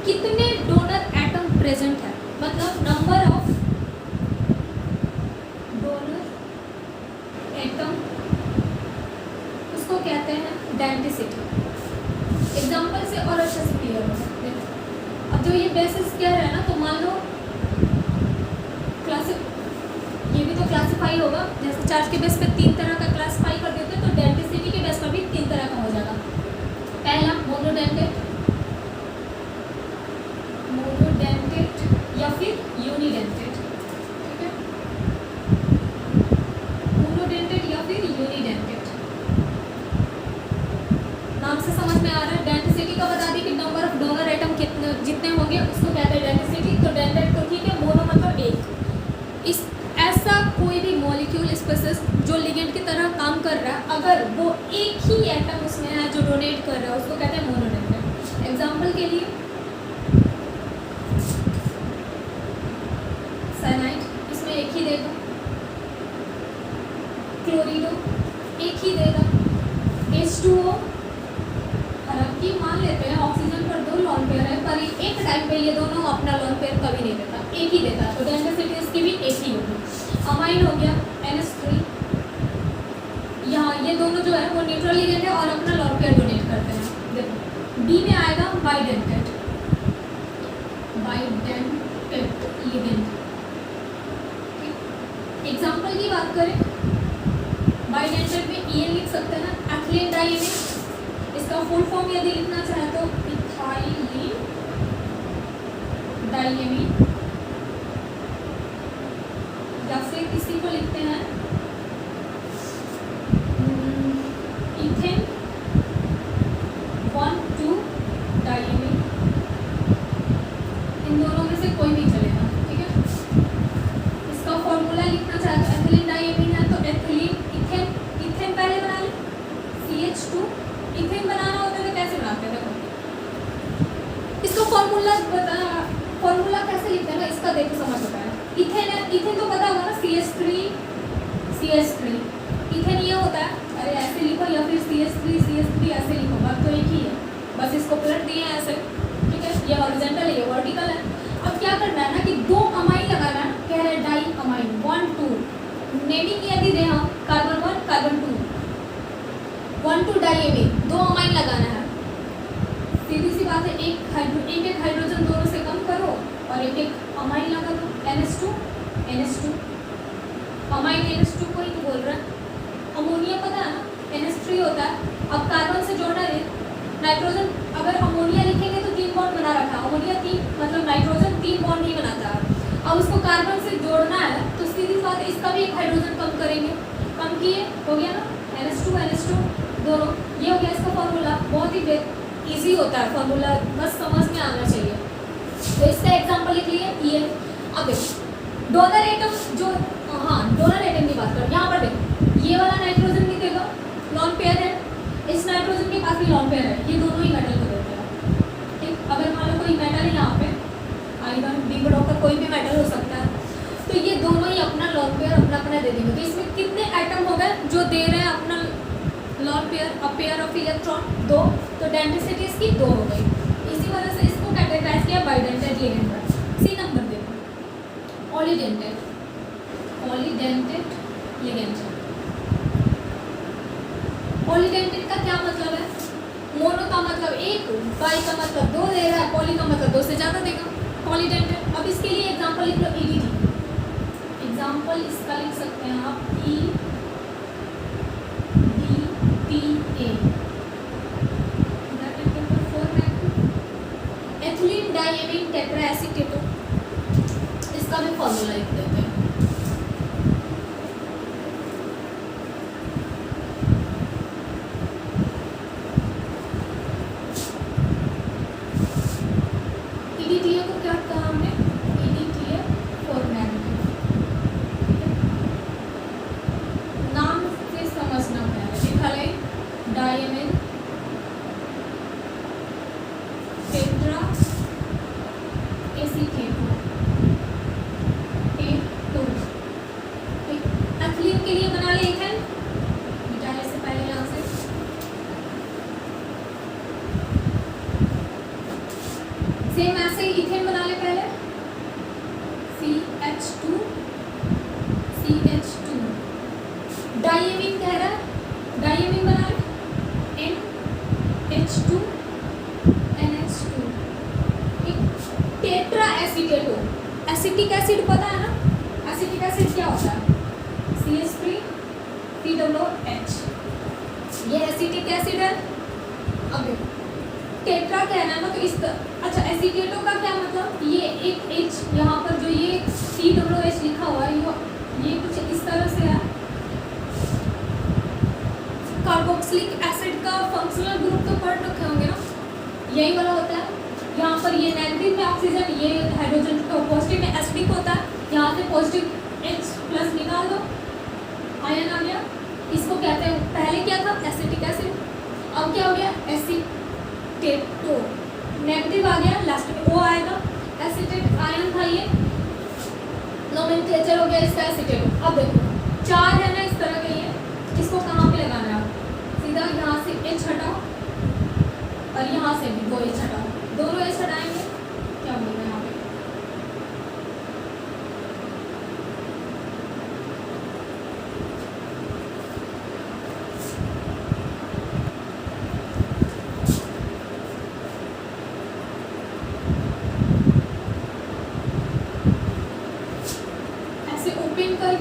Speaker 1: कितने डोनर एटम प्रेजेंट है, मतलब नंबर ऑफ डोनर एटम, उसको कहते हैं डेंसिटी। एग्जांपल से और अच्छे से क्लियर हो सकते हैं। अब जो ये बेसिस कह रहे हैं ना, तो मान लो ये भी तो क्लासिफाई होगा, जैसे चार्ज के बेस पे 3 तरह का क्लासिफाई कर देते हैं, तो डेंसिटी के बेस पर भी 3 तरह का हो जाएगा। पहला मोनोडेंटेट, या फिर यूनिडेंटेट, ठीक है, मोनोडेंटेट या फिर यूनिडेंटेट। नाम से समझ में आ रहा है। डेंसिटी का बता दी कि नंबर ऑफ डोनर एटम कितने जितने होंगे उसको कहते हैं डेंसिटी। तो डेंटेट तो ठीक है, मोनो मतलब एक। इस ऐसा कोई भी मॉलिक्यूल स्पेसिस जो लिगेंड की तरह काम कर रहा है, अगर वो एक ही एटम उसमें है जो डोनेट कर रहा है, उसको कहते हैं मोनोडेंटेट। एग्जाम्पल के लिए साइनाइड, इसमें एक ही देगा, क्लोरीनो एक ही देगा, H2O, हालांकि मान लेते हैं ऑक्सीजन पर 2 लोन पेयर है, पर एक टाइम पे ये दोनों अपना लोन पेयर कभी नहीं देता, एक ही देता है। तो डेंसिटी अमाइन हो गया NH3। यहाँ ये दोनों जो है वो न्यूट्रल लिगेंड है और अपना लोन पेयर डोनेट करते हैं। देखो बी में आएगा बाइडेंटेड लिगेंड। एग्जाम्पल की बात करें, बाइडेंटेड में EN लिख सकते हैं, एथिलीन डाइएमिन। इसका फुल फॉर्म यदि लिखना चाहे तो इथाइलिन डाइएमिन, या फिर किसी को लिखते हैं इथेन 1,2 डाइएमिन। इन दोनों में से कोई भी चलेगा, ठीक है। इसका फॉर्मूला लिखना चाहे तो एथिलीन डाइएमिन है तो एथिलीन इथेन, इथेन पहले बना लें CH2। इथेन बनाना होता है तो कैसे बनाते हैं, देखो इसका फॉर्मूला कैसे लिखते हैं ना, इसका देखो समझ होता है। इथेन है, इथेन तो पता होगा ना CH3 इथेन ये होता है, अरे ऐसे लिखो या फिर CH3 ऐसे लिखो, बात तो एक ही है, बस इसको पलट दिए हैं ऐसे, ठीक है। ये हॉरिजॉन्टल है, ये वर्टिकल है। अब क्या करना है ना कि दो अमाइन लगाना है, कह रहे हैं डाई अमाइन 1 2, नेमिंग यदि दें हम कार्बन 1 कार्बन 2 1 2 डाइएमिन, दो अमाइन लगाना है। सीधी सी बात है, एक हाइड्रोजन दोनों से कम करो और एक अमाइन लगा दो, NH2 अमाइन NH2 को ही तो बोल रहा है। अमोनिया पता है ना NH3 होता है। अब कार्बन से जोड़ना है नाइट्रोजन, अगर अमोनिया लिखेंगे तो 3 बॉन्ड बना रखा है, अमोनिया 3 मतलब नाइट्रोजन 3 बॉन्ड ही बनाता है। अब उसको कार्बन से जोड़ना है तो सीधी बात है, इसका भी एक हाइड्रोजन कम करेंगे, कम किए हो गया ना NH2 दोनों, ये हो गया इसका फॉर्मूला। बहुत ही ईजी होता है फॉर्मूला, बस समझ में आना चाहिए। तो इसका एग्जाम्पल लिख लिए EN। अब देखो डोनर एटम जो, हाँ डोनर एटम की बात करो, यहाँ पर देखो ये वाला नाइट्रोजन भी देगा, लॉन पेयर है, इस नाइट्रोजन के पास भी लॉन पेयर है, ये दोनों ही मेटल को देते हैं, ठीक। अगर मान लो कोई मेटल है यहाँ पे आइरन B ब्लॉकर कोई भी मेटल हो सकता है, तो ये दोनों ही अपना लॉन पेयर अपना दे देंगे। तो इसमें कितने एटम हो गए जो दे रहे हैं अपना lone pair, a pair of electron 2, तो डेंसिटी इसकी 2 हो गई। इसी वजह से इसको कैटेगराइज किया बाइडेंटेड लिगेंड पर। सी नंबर देखो पॉलीडेंटेड लिगेंड। पॉलीडेंटेड का क्या मतलब है, मोनो का मतलब एक, बाई का मतलब 2 दे रहा है, पॉली का मतलब 2 से ज़्यादा देगा, पॉलीडेंटेड। अब इसके लिए एग्जांपल लिख लो EDT। एग्जांपल इसका लिख सकते हैं आप EDTA, एथिलीन डाइएमिन टेट्राएसीटेट। इसका भी फॉर्मूला लिख देते हैं। EDTA को क्या कहा हमने, EDTA फॉर्मेलिटी, नाम से समझना है। लिखा है डाइएमिन टेट्राएसीटेट। एथिलीन के लिए बना ले इथेन, मिटाने से पहले यहाँ से सेम ऐसे ही इथेन बना ले पहले CH2 डाइएमिन कह रहा है, डाइएमिन बना ले NH2 टेट्रा एसीटेटो। एसिटिक एसिड पता है ना, एसिटिक एसिड क्या होता है CH3 COOH, ये एसिटिक एसिड है। अब देखो टेट्रा कहना है ना, तो इस अच्छा एसीटेटो का क्या मतलब, ये एक H यहाँ पर जो ये COOH लिखा हुआ है ये कुछ इस तरह से है। कार्बोक्सिलिक एसिड का फंक्शनल ग्रुप तो पढ़ रखे होंगे ना, यही वाला होता है। यहाँ पर ये नेगेटिव में ऑक्सीजन, ये हाइड्रोजन पॉजिटिव में एसिडिक होता है, यहाँ से पॉजिटिव H+ निकाल दो, आयन आ गया। इसको कहते हैं, पहले क्या था एसिटिक एसिड, अब क्या हो गया एसीटेटो, नेगेटिव आ गया, लास्ट में O आएगा, एसिटेट आयन था ये, नोमेनक्लेचर हो गया इसका एसीटेटो। अब देखो 4 है ना इस तरह के, ये इसको कहाँ पे लगाना है, सीधा यहाँ से H हटाओ और यहाँ से भी 2 H हटाओ, दोनों H हटाएंगे, क्या बोल रहे हैं यहाँ पे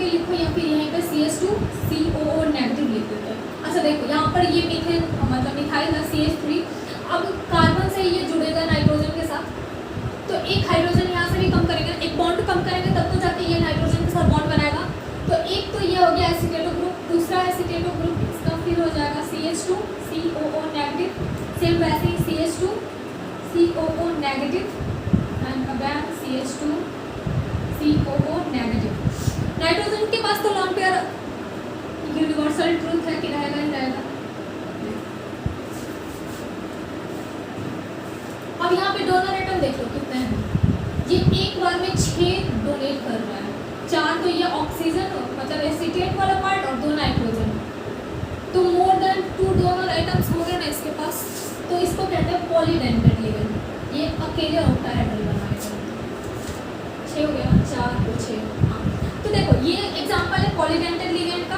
Speaker 1: भी लिखो या फिर यहीं पे CH2 COO नेगेटिव लिख देते हैं। अच्छा देखो यहाँ पर ये मीथेन मतलब मिथाइल है CH3, अब कार्बन से ये जुड़ेगा नाइट्रोजन के साथ, तो एक हाइड्रोजन यहाँ से भी कम करेंगे, एक बॉन्ड कम करेंगे तब तो जाके ये नाइट्रोजन के साथ बॉन्ड बनाएगा। तो एक तो ये हो गया एसीटेटो ग्रुप, दूसरा एसीटेटो ग्रुप इसका फिर हो जाएगा CH2 COO नेगेटिव, सेम वैसे ही CH2 COO negative and again CH2 COO negative. Nitrogen के पास तो लॉन पेयर यूनिवर्सल ट्रूथ है कि रहेगा ही रहेगा। अब यहाँ पे डोनर एटम देख लो कितने हैं, ये एक बार में 6 डोनेट कर रहा है, 4 तो ये ऑक्सीजन मतलब एसीटेट वाला पार्ट और 2 नाइट्रोजन, तो मोर देन 2 डोनर एटम्स हो गए ना इसके पास, तो इसको कहते हैं पॉलीडेंटेड लिगेंड। ये अकेले ऑक्टाहेड्रल बनाएगा, 6 हो गया, 4 को 6। हाँ तो देखो ये एग्जांपल है पॉलीडेंटेड लिगेंड का।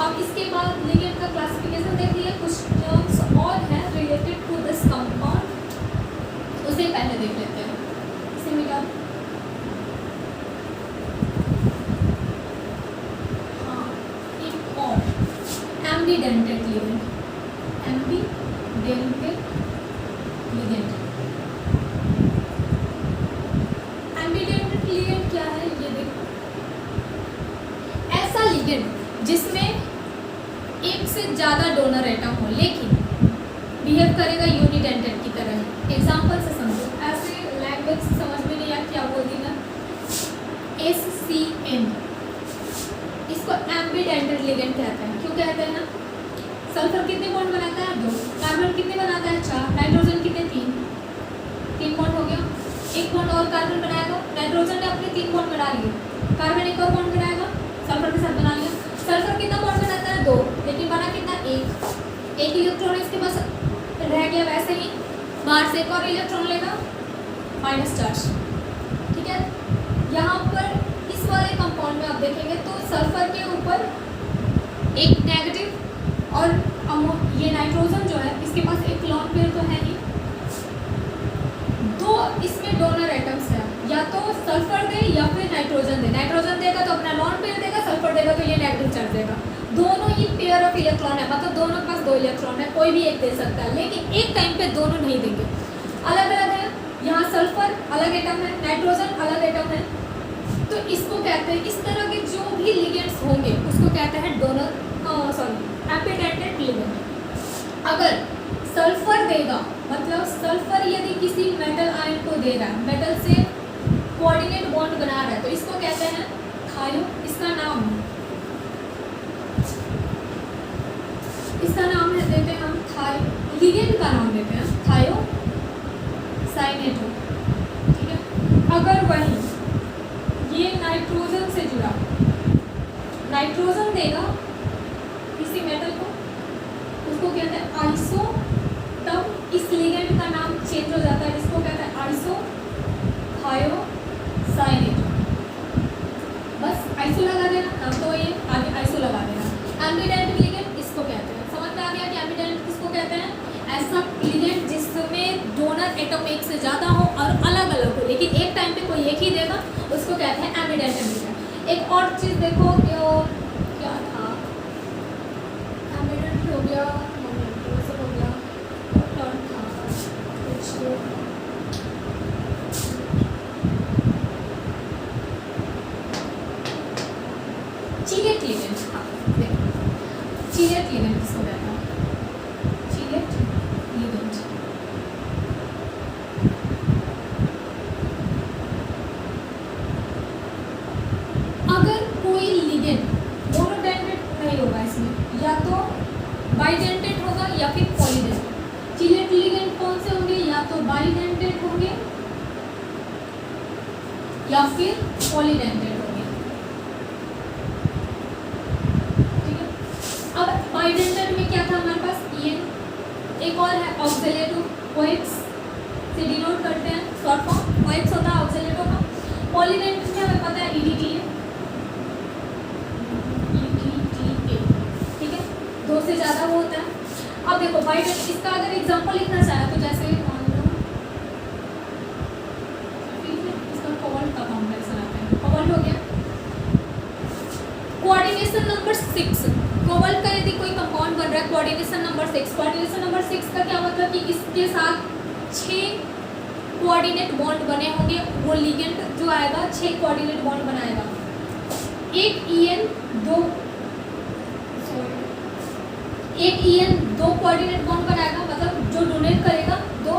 Speaker 1: अब इसके बाद लिगेंड का क्लासिफिकेशन देख लिया, कुछ टर्म्स और हैं रिलेटेड टू दिस कंपाउंड, उसे पहले देख लेते हैं। इसे मिटा हाँ एक और एम्बीडेंटेड लिगेंड, एम्बीडेंटेड लिगेंड। एम्बीडेंटेड लिगेंड क्या है ये देखो, ऐसा लिगेंड जिसमें एक से ज़्यादा डोनर एटम हो लेकिन बिहेव करेगा यूनिडेंटेड की तरह। एग्जांपल से समझो, ऐसे लैंग्वेज समझ में नहीं आया क्या बोल दी ना, SCN, इसको एम्बीडेंटेड लिगेंड कहते हैं। क्यों कहते हैं ना, सल्फर कितने बॉन्ड बनाता है 2, कार्बन कितने बनाता है 4, नाइट्रोजन कितने 3 बॉन्ड हो गया, एक बॉन्ड और कार्बन बनाएगा, नाइट्रोजन ने अपने 3 बॉन्ड बना लिए, कार्बन एक और बॉन्ड बनाएगा सल्फर के साथ बना लिया। सल्फर कितना बॉन्ड बनाता है 2, लेकिन बना कितना एक इलेक्ट्रॉन इसके पास रह गया, वैसे ही बाहर से एक और इलेक्ट्रॉन लेगा माइनस चार्ज। ठीक है, यहाँ पर इस वाले कंपाउंड में आप देखेंगे तो सल्फर के ऊपर एक नेगेटिव और ये नाइट्रोजन जो है इसके पास एक लॉन पेयर तो है ही, 2 इसमें डोनर एटम्स है, या तो सल्फर दे या फिर नाइट्रोजन दे। नाइट्रोजन देगा तो अपना लॉन पेयर देगा, सल्फर देगा तो ये नेगेटिव चार्ज देगा। दोनों ही पेयर ऑफ इलेक्ट्रॉन है, मतलब दोनों के पास 2 इलेक्ट्रॉन है, कोई भी एक दे सकता है, लेकिन एक टाइम पे दोनों नहीं देंगे, अलग अलग है। यहाँ सल्फर अलग एटम है, नाइट्रोजन अलग एटम है, तो इसको कहते हैं, इस तरह के जो भी लिगेंड्स होंगे उसको कहते हैं डोनर एम्बीडेंटेड लिगेंड। अगर सल्फर देगा, मतलब सल्फर यदि किसी मेटल आयन को दे रहा है, मेटल से कोऑर्डिनेट बॉन्ड बना रहा है, तो इसको कहते हैं थायो। इसका नाम है देते हैं हम थायो, लिगेंड का नाम देते हैं थायो साइनेटो। ठीक है, अगर वही ये नाइट्रोजन से जुड़ा, नाइट्रोजन देगा किसी मेटल को, उसको कहते हैं आइसो, तब इस लिगेंड का नाम चेंज हो जाता है, इसको कहते हैं आइसो थायो साइनेटो। बस आइसो लगा देना, नाम तो ये आगे आइसो लगा देना। एम्बीडेंटेड लिगेंड इसको कहते हैं। समझ में आ गया कि एम्बीडेंटेड किसको कहते हैं? ऐसा लिगेंड जिसमें डोनर एटम एक से ज़्यादा हो और अलग अलग हो, लेकिन एक टाइम पे कोई एक ही देगा, उसको कहते हैं एम्बीडेंटेड लिगेंड। एक और चीज़ देखो कि क्या था, एम्बीडेंट हो गया, हो गया, टर्न था कुछ चीलेट लिगेंड। हाँ देखो, चीलेट लिगेंड किसको कहते हैं? चीलेट लिगेंड। अगर कोई लिगेंड मोनोडेंटेड नहीं होगा इसमें, या तो बाइडेंटेड होगा या फिर पॉलीडेंटेड। चीलेट लिगेंड कौन से होंगे? या तो बाइडेंटेड होंगे या फिर पॉलीडेंटेड होंगे। बाइडेंटेड में क्या था हमारे पास? ये एक और है ऑक्जेलेटो, OX से डिनोट करते हैं, शॉर्ट फॉर्म OX होता है ऑक्जेलेटो का। पॉलीडेंटेड में हमें पता है EDTA, ठीक है, 2 से ज़्यादा वो होता है। अब देखो बाइडेंटेड, इसका अगर एग्जांपल लिखना चाहे तो जैसे इसका कोबाल्ट का कॉम्प्लेक्स आता है, कोबाल्ट हो गया, कोऑर्डिनेशन नंबर 6, कोऑर्डिनेशन नंबर 6 का क्या मतलब कि इसके साथ 6 कोऑर्डिनेट बॉन्ड बने होंगे, वो लिगेंड जो आएगा 6 कोऑर्डिनेट बॉन्ड बनाएगा। एक EN दो कोऑर्डिनेट बॉन्ड बनाएगा, मतलब जो डोनेट करेगा दो।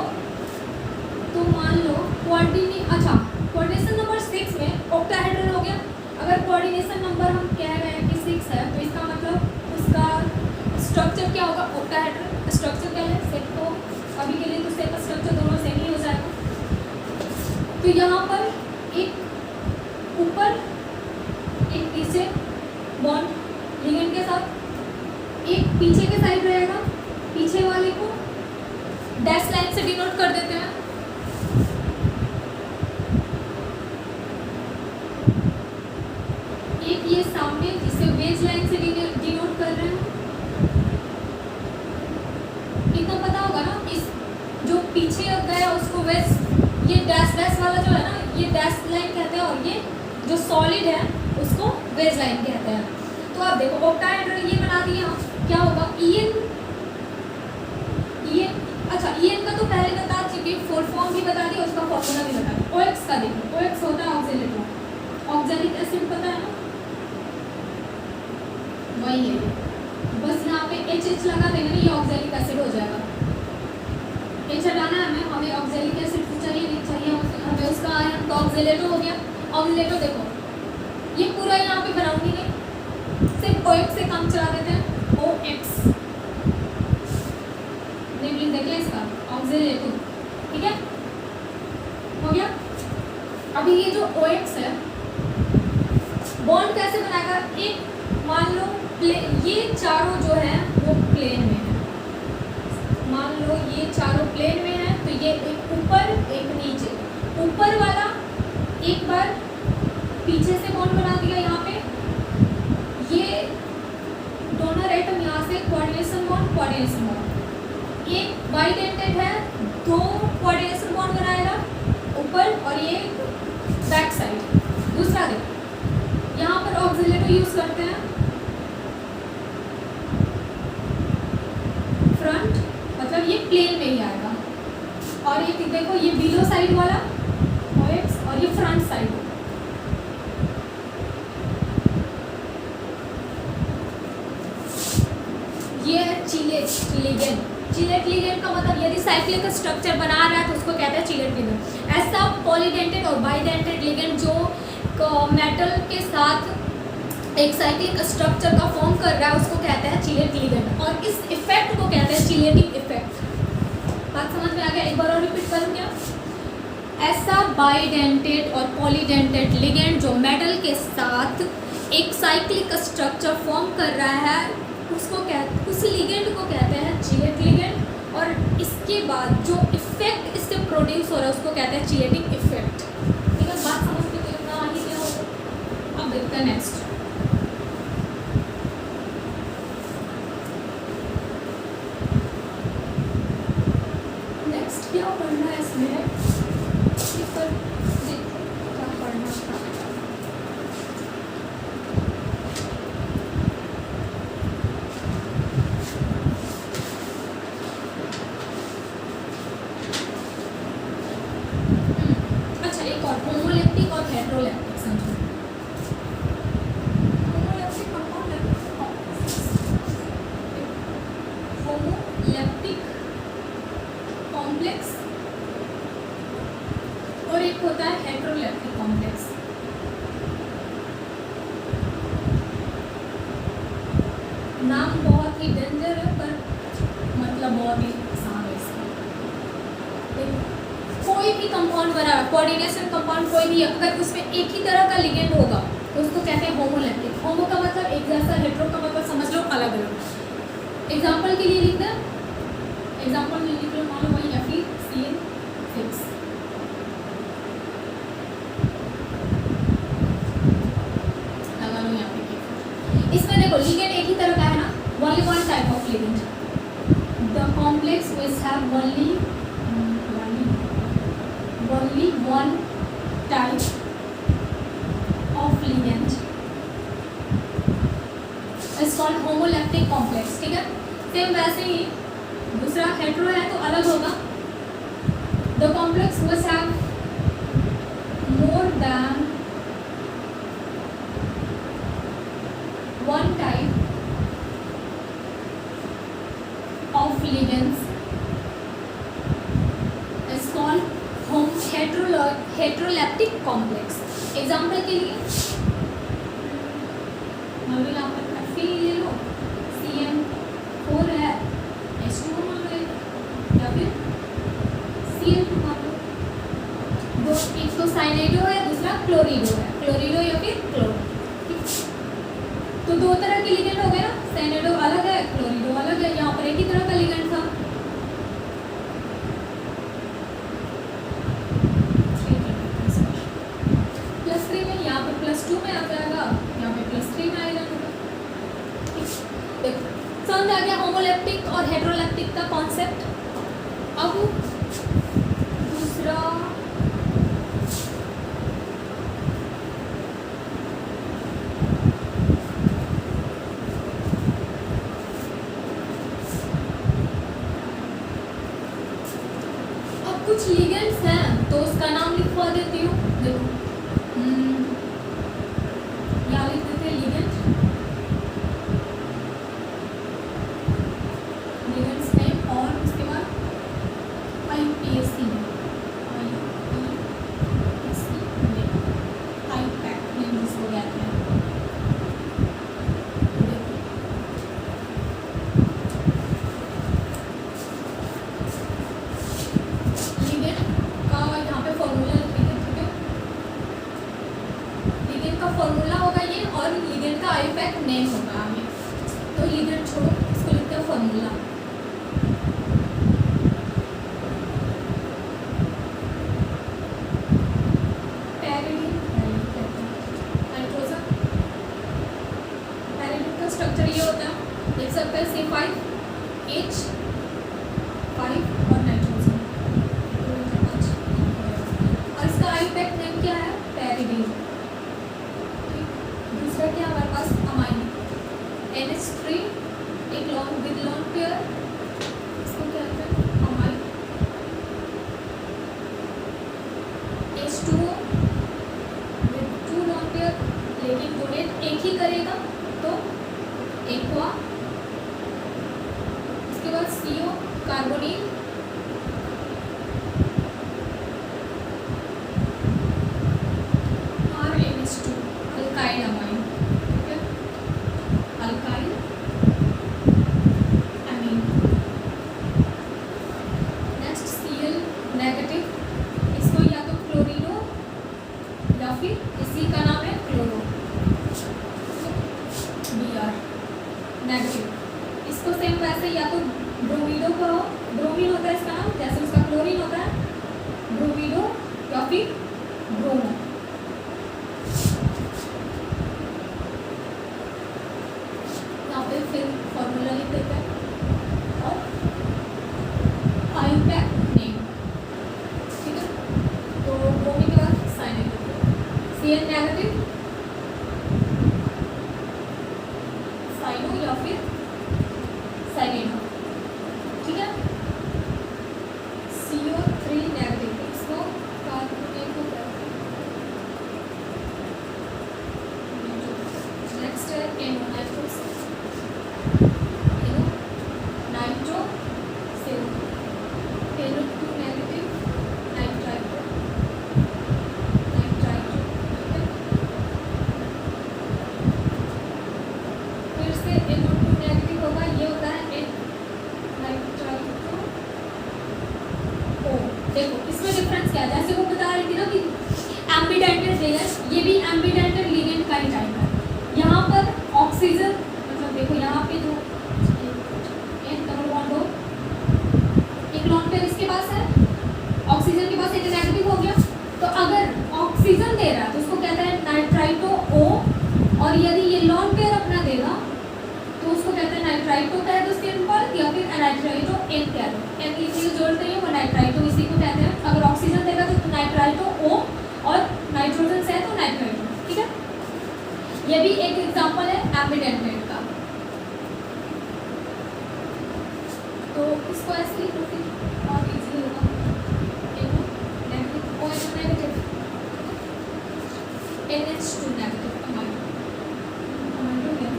Speaker 1: तो मान लो कोऑर्डिनेशन नंबर 6 में ऑक्टाहेड्रल हो गया। अगर कोऑर्डिनेशन नंबर हम कह रहे हैं कि 6 है तो इसका मतलब उसका स्ट्रक्चर क्या होगा, ऑक्टाहेड्रल। स्ट्रक्चर क्या है, सेट। तो अभी के लिए तो सेट स्ट्रक्चर दोनों सेम ही हो जाएगा। तो यहाँ पर एक ऊपर एक पीछे बॉन्ड लिगेंड के साथ, एक पीछे के साइड रहेगा, पीछे वाले को डैश लाइन से डिनोट कर देते हैं। एक ये सामने जिसे वेज लाइन से डिनोट कर रहे हैं। इतना पता होगा ना, इस जो पीछे गया उसको वेज, ये डैश डैश वाला जो है ना, ये डैश लाइन कहते हैं, और ये जो सॉलिड है उसको वेज लाइन कहते हैं। तो आप देखो ऑक्टाहेड्रल ये बना दिया, क्या होगा EN अच्छा EN का तो पहले बता चुके, फुल फॉर्म भी बता दिया, उसका फॉर्मूला भी बता दिया। OX का देखो, OX होता है ऑक्जेलेट, ऑक्जेलिक एसिड पता है ना, वही है। बस यहाँ पे HH लगा देंगे ना, ये ऑक्जेलिक एसिड हो जाएगा। H हटाना है हमें ऑक्जेलिक एसिड तो चाहिए नहीं चाहिए हमें उसका आयन, तो ऑक्जेलेटो हो गया। ऑक्जेलेटो देखो ये पूरा यहाँ पे बनाऊंगी नहीं, सिर्फ OX से काम चला देते हैं, OX नेम देखिए इसका ऑक्जेलेटो, ठीक है, हो गया। अभी ये जो OX है बॉन्ड कैसे बनाएगा, एक मान लो ये चारों जो है वो प्लेन में है, मान लो ये चारों प्लेन में है, तो ये एक ऊपर एक नीचे, ऊपर वाला एक बार पीछे से बॉन्ड बना दिया यहाँ पे, ये डोनर एटम यहाँ से कोऑर्डिनेशन बॉन्ड, एक बाइडेंटेड है, दो कोऑर्डिनेशन बॉन्ड बनाएगा ऊपर, और ये बैक साइड। दूसरा देखो यहाँ पर ऑक्सिलेटो यूज करते हैं, फ्रंट मतलब ये प्लेन में ही आएगा, और ये देखो ये बिलो साइड वाला OX, और ये फ्रंट साइड। ये है चिलेट लिगेंड। चिलेट लिगेंड का मतलब यदि साइक्लिक स्ट्रक्चर बना रहा है तो उसको कहते हैं चिलेट लिगेंड। ऐसा पॉलीडेंटेड और बाइडेंटेड लिगेंड जो मेटल के साथ एक साइक्लिक स्ट्रक्चर का फॉर्म कर रहा है उसको कहते हैं चिलेट लिगेंड, और इस इफेक्ट को कहते हैं चिलेटिक इफेक्ट। बात समझ में आ गया? एक बार और रिपीट करूँ क्या? ऐसा बाइडेंटेड और पॉलीडेंटेड लिगेंड जो मेटल के साथ एक साइक्लिक स्ट्रक्चर फॉर्म कर रहा है उस लिगेंड को कहते हैं चिलेट लिगेंड, और इसके बाद जो इफेक्ट इससे प्रोड्यूस हो रहा है उसको कहते हैं चिलेटिक इफेक्ट। ठीक है, बात समझ में तो इतना ही क्या होगा। अब देखते हैं नेक्स्ट। नेक्स्ट क्या पढ़ना है इसमें, क्या पढ़ना था? नाम बहुत ही डेंजर है पर मतलब बहुत ही आसान है इसका। कोई भी कंपाउंड बना कोऑर्डिनेशन कंपाउंड कोई भी, अगर उसमें एक ही तरह का लिगेंड होगा तो उसको कहते हैं होमोलैक्टिक। होमो का मतलब एक जैसा, हेट्रो का मतलब समझ लो अलग अलग। एग्जाम्पल के लिए लिख दें, एग्जाम्पल में लिख लो, मान लो वही FeCN6 लगा लो यहाँ पे। इसमें देखो लिगेंड एक ही तरह का है ना, only one type of ligand. The complex which have only one type of ligand is called homolactic complex. ठीक है, सेम वैसे ही दूसरा हेटेरो है तो अलग होगा। The complex must have more than one type of ligands is called heteroleptic complex. Example के लिए यहाँ पर Fe ले लो, CN4 है, H2O मान लो या फिर Cl2 मान लो। दो, एक तो साइनाइडो है, दूसरा क्लोरिडो है, क्लोरिडो या फिर क्लोरो। तो दो तरह के लिगेंड हो गए ना, साइनाइडो अलग है, क्लोरिडो अलग है। यहाँ पर एक ही तरह का लिगेंड था। +3 में, यहाँ पर +2 में आ जाएगा, यहाँ पे +3 में आएगा। समझ आ गया होमोलैप्टिक और हेटेरोलैप्टिक का कॉन्सेप्ट। अब दूसरा अब कुछ लिगेंड्स हैं तो उसका नाम लिखवा देती हूँ। देखो क्या लिख देते हैं, लिगेंड्स नेम और उसके बाद IUPAC नेम, IUPAC नेम जिसको कहते हैं। लिगेंड का यहाँ पे फॉर्मूला लिखेंगे, ठीक है। लिगेंड का फॉर्मूला होगा ये और लिगेंड का IUPAC नेम होगा आगे। तो लिगेंड छोड़ो, इसको लिखते हैं फॉर्मूला। पैरिडीन नाइट्रोजन, पैरिडीन का स्ट्रक्चर ये होता है, देख सकते हैं C5H5 और नाइट्रोजन। और इसका IUPAC नेम क्या है, पैरिडीन। दूसरा क्या हमारे पास, अमाइन, NH3 एक लॉन्ग विद लॉन्ग पेयर, इसको क्या कहते हैं, amine. H2O with 2 long pair, लेकिन डोनेट एक ही करेगा तो एक्वा। उसके बाद CO carbonyl, RNH2 alkyl amine, ठीक है, अल्काइल अमीन। नेक्स्ट Cl नेगेटिव, इसको या तो क्लोरिडो या फिर इसी का नाम है क्लोरो, Br नेगेटिव। इसको सेम वैसे या तो ब्रोमीडो कहो, ब्रोमीन होता है इसका नाम, जैसे उसका क्लोरीन होता है, ब्रोमीडो या फिर ब्रोमो। यहाँ पे फिर फॉर्मूला लिख देते हैं और IUPAC नेम, ठीक है। तो ब्रोमीन के बाद साइनाइड, Cl नेगेटिव, साइनो या फिर साइनेडो, ठीक है। CO3 नेगेटिव, इसको कार्बोनेट को कहते हैं। नेक्स्ट है NO nitroso, NO nitro CO, NO2 negative, nitrito, nitrito, ठीक है। फिर से NO2 नेगेटिव होगा, ये होता है नाइट्राइट्रो O। देखो इसमें डिफरेंस क्या है, जैसे वो बता रही थी ना कि एम्बीडेंटेड लिगेंड, ये भी एम्बीडेंटेड लिगेंड का ही टाइप है। यहाँ पर ऑक्सीजन, मतलब देखो यहाँ पे जो एक डबल बॉन्ड हो, एक लॉन्ग पेयर इसके पास है, ऑक्सीजन के पास एक नेगेटिव हो गया, तो अगर ऑक्सीजन दे रहा है तो उसको कहता है नाइट्राइटो O, और यदि ये लॉन्ग पेयर अपना देगा तो उसको कहते हैं नाइट्राइटो कह दो सिंपल, या फिर नाइट्राइटो N कह दो, N की चीज जोड़ते हैं वो नाइट्राइटो इसी को कहते हैं। अगर ऑक्सीजन देगा तो नाइट्राइटो O और नाइट्रोजन से है तो नाइट्राइटो, ठीक है। ये भी एक एग्जांपल है एम्बीडेंटेड का। इसको ऐसे लिख लो फिर और इजी होगा। Negative OH negative, NH2 negative amino, amino क्या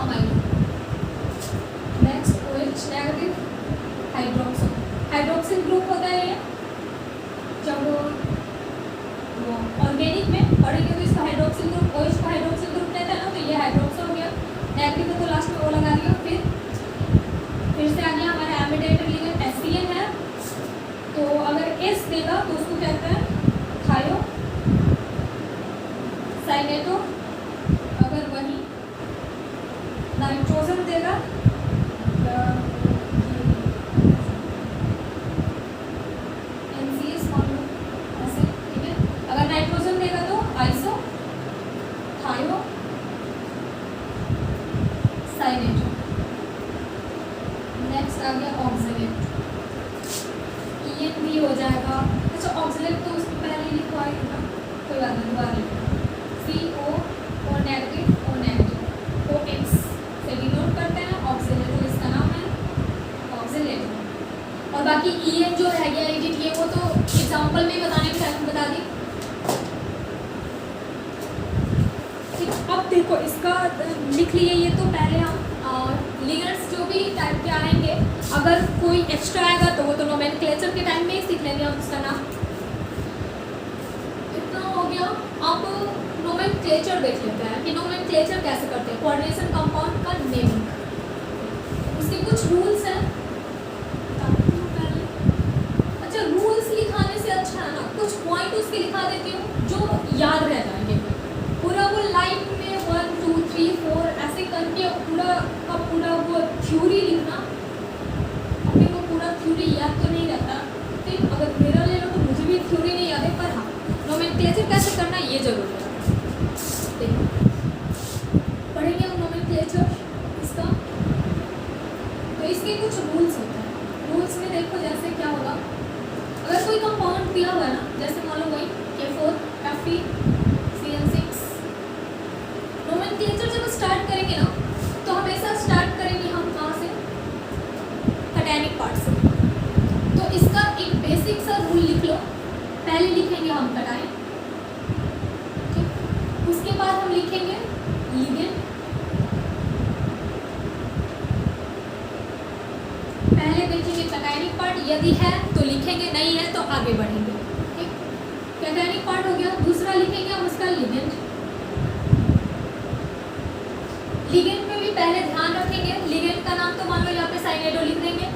Speaker 1: amino. Next OH negative hydroxyl, hydroxyl group होता है ये। जब वो ऑर्गेनिक में पढ़ेंगे तो इसका हाइड्रोक्सिल ग्रुप OH का हाइड्रोक्सिल ग्रुप रहता है ना, तो ये हाइड्रोक्सिल हो गया। नेगेटिव को लास्ट में वो लगा दिया। फिर से आ गया हमारा एमिडेटर लिगेंड HCN है, तो अगर S देगा तो उसको कहते हैं थायो साइनेटो। अगर वही नाइट्रोजन देगा NCS मान लो ऐसे, ठीक है। अगर नाइट्रोजन देगा तो आइसो थायो साइनेटो। नेक्स्ट आ गया ऑक्सलेट, EN भी हो जाएगा। अच्छा ऑक्सलेट तो उसको पहले ही लिखवा ही था, कोई बात नहीं दोबारा लिखो। CO O नेगेटिव OX से डिनोट करते हैं ऑक्सलेट, तो इसका नाम है ऑक्सलेट। और बाकी EN जो रह गया एडिट, ये वो तो एग्जाम्पल में बताने के टाइम बता दी। अब देखो इसका लिख लिए ये, तो पहले हम लिगेंड्स जो भी टाइप के आएंगे, अगर कोई एक्स्ट्रा आएगा तो वो तो नोमेनक्लेचर के टाइम में ही सीख लेंगे हम उसका नाम। इतना हो गया। अब नोमेनक्लेचर देख लेते हैं कि नोमेनक्लेचर कैसे करते हैं, कोऑर्डिनेशन कंपाउंड का नेमिंग। उसके कुछ रूल्स हैं। अच्छा रूल्स लिखाने से अच्छा है ना, कुछ पॉइंट उसके लिखा देती हूँ जो याद रह जाएंगे। पूरा वो लाइन में 1 2 3 4 ऐसे करके पूरा का पूरा वो थ्योरी लिखना, अपने को पूरा थ्योरी याद तो नहीं रहता। फिर अगर मेरा ले लो तो मुझे भी थ्योरी नहीं याद है, पर हाँ नोमेनक्लेचर कैसे करना ये जरूर है। देखो पढ़ेंगे हम नोमेनक्लेचर इसका, तो इसके कुछ रूल्स होते हैं। रूल्स में देखो जैसे क्या होगा, अगर कोई कंपाउंड दिया हुआ है ना, जैसे मान लो वही K4 Fe CN6, नोमेनक्लेचर जब स्टार्ट करेंगे ना तो हमेशा स्टार्ट करेंगे हम कहाँ से, कैटायनिक पार्ट से। तो इसका एक बेसिक सा रूल लिख लो। पहले लिखेंगे हम कैटायन, ठीक, उसके बाद हम लिखेंगे लिगेंड। पहले देखेंगे कैटायनिक पार्ट, यदि है तो लिखेंगे, नहीं है तो आगे बढ़ेंगे, ठीक। कैटायनिक पार्ट हो गया। दूसरा लिखेंगे हम उसका लिगेंड। लिगेंड में भी पहले ध्यान रखेंगे, लिगेंड का नाम तो मान लो यहाँ पे साइनेडो लिख देंगे।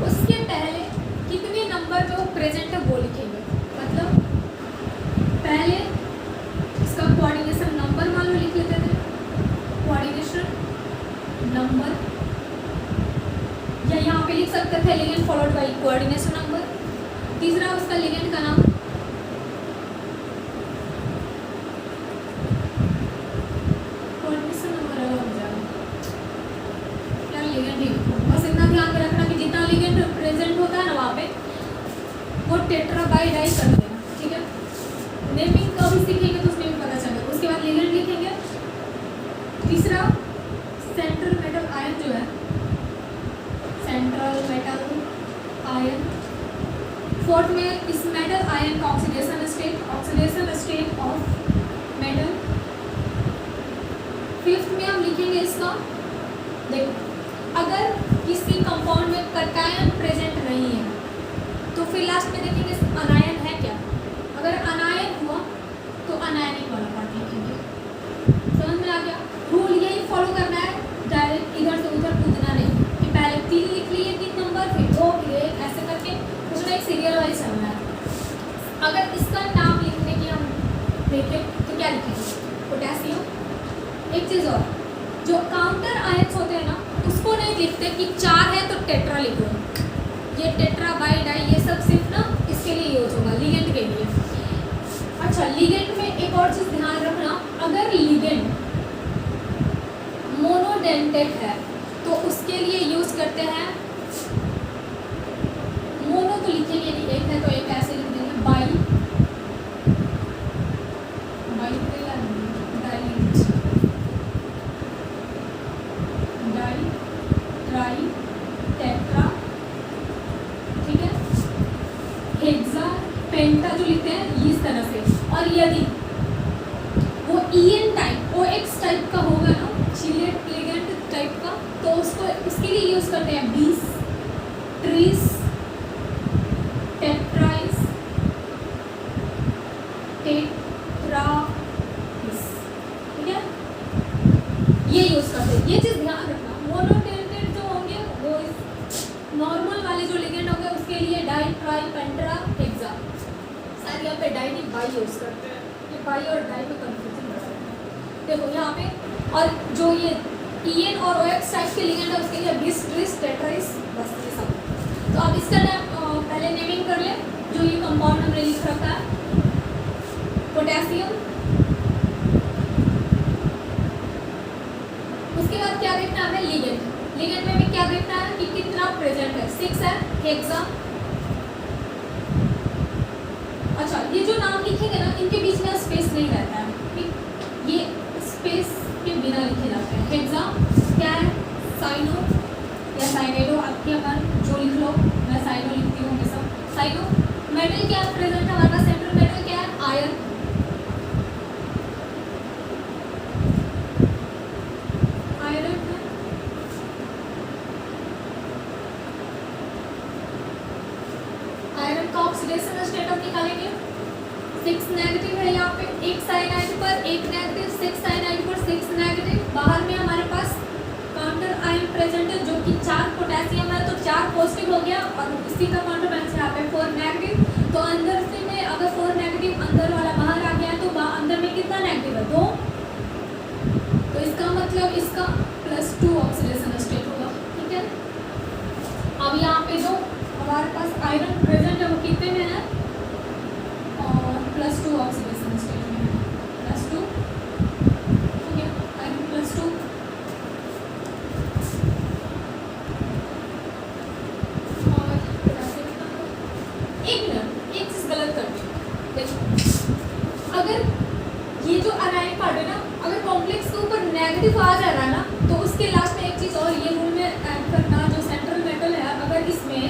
Speaker 1: उसके पहले कितने नंबर पे वो प्रेजेंट है वो लिखेंगे। मतलब पहले इसका कोऑर्डिनेशन नंबर मान लो लिख लेते थे, कोऑर्डिनेशन नंबर, या यहाँ पे लिख सकते थे ligand followed by coordination number. तीसरा उसका लिगेंड का नाम, बस इतना ध्यान में रखना कि जितना लिगेंड प्रेजेंट होता है ना वहाँ पे वो टेट्रा बाई डाई कर देना, ठीक है। नेमिंग का भी सीखेंगे तो उसमें भी पता चलेगा। उसके बाद लिगेंड लिखेंगे। तीसरा सेंट्रल मेटल आयन जो है, सेंट्रल मेटल आयन। फोर्थ में इस मेटल आयन का oxidation state of metal. Fifth में हम लिखेंगे इसका, देखो अगर किसी कंपाउंड में कैटायन प्रेजेंट नहीं है तो फिर लास्ट में देखेंगे अनायन है क्या। अगर अनायन हुआ तो अनायनिक वाला पार्ट लिखेंगे। समझ में आ गया। रूल यही फॉलो करना है, डायरेक्ट इधर से उधर कूदना नहीं कि पहले 3 लिख लिए 3 नंबर, फिर 2 फिर 1 ऐसे करके कुछ नहीं, सीरियल वाइज चलना है। अगर इसका नाम लिखने की हम देखें तो क्या लिखेंगे, पोटेशियम। एक चीज़ और, जो काउंटर आयन्स होते हैं ना उसको नहीं लिखते कि 4 है तो टेट्रा लिखो, ये टेट्रा बाई डाई ये सब सिर्फ ना इसके लिए यूज होगा, लिगेंड के लिए। अच्छा लिगेंड में एक और चीज़ ध्यान रखना, अगर लिगेंड मोनोडेंटेड है तो उसके लिए यूज करते हैं, मोनो तो लिखेंगे नहीं, एक है तो एक ऐसे लिख देंगे, बाई ट्राई और यदि वो EN टाइप OX टाइप का होगा ना, चिलेट लिगेंड टाइप का, तो उसको उसके लिए यूज करते हैं बीस, ट्रीस, टेट्राइस, टेट्राइस, ठीक है, ये यूज करते हैं। ये चीज ध्यान रखना, मोनोटेंटेड जो होंगे वो नॉर्मल वाले जो लिगेंड होंगे उसके लिए डाई, ट्राई, पेंट्रा, हेक्सा। शायद यहाँ पे डाई नहीं बाई यूज करते हैं, ये बाई और डाई में कंफ्यूजन बढ़ रहा है। देखो यहाँ पे, और जो ये EN और OX टाइप के लिगेंड है उसके लिए बीस, ट्रीस, टेट्राइस, बस ये सब। तो अब इसका पहले नेमिंग कर ले, जो ये कंपाउंड हमने लिख रखा है, पोटेशियम। उसके बाद क्या देखना है हमें, लिगेंड। लिगेंड में हमें क्या देखना है कि कितना प्रेजेंट है, 6 है, हेक्सा। अच्छा, ये जो नाम लिखेंगे ना इनके बीच में स्पेस नहीं रहता है, ठीक, ये स्पेस के बिना लिखे जाते हैं। हेक्सा क्या है, साइनो या साइनेडो, आपके अपन जो लिख लो, मैं साइनो लिखती हूँ हमेशा, साइनो। मेटल क्या प्रेजेंट है हमारे पास, सेंट्रल मेटल क्या है, आयरन। आयरन है, आयरन का ऑक्सीडेशन स्टेट हम निकालेंगे, 6 नेगेटिव है यहाँ पे, एक साइनाइड पर एक नेगेटिव, 6 साइनाइड पर 6 नेगेटिव। बाहर में हमारे पास काउंटर आयन प्रेजेंट है जो कि 4 पोटेशियम है, तो 4 पॉजिटिव हो गया, और इसी का काउंटर बैलेंस यहाँ पे 4 नेगेटिव। तो अंदर से में अगर 4 नेगेटिव अंदर वाला बाहर आ गया है तो अंदर में कितना नेगेटिव है, 2। तो इसका मतलब इसका +2 ऑक्सीडेशन स्टेट होगा, ठीक है। अब यहाँ पे जो हमारे पास आयरन प्रेजेंट है वो कितने में है, और +2 ऑक्सीडेशन स्टेट में है, +2, ठीक है, आयरन +2। एक चीज गलत कर दी, देखो, अगर ये जो अनायन पार्ट है ना, अगर कॉम्प्लेक्स के ऊपर नेगेटिव आ जा रहा है ना, तो उसके लास्ट में एक चीज और ये रूल में ऐड करना, जो सेंट्रल मेटल है अगर इसमें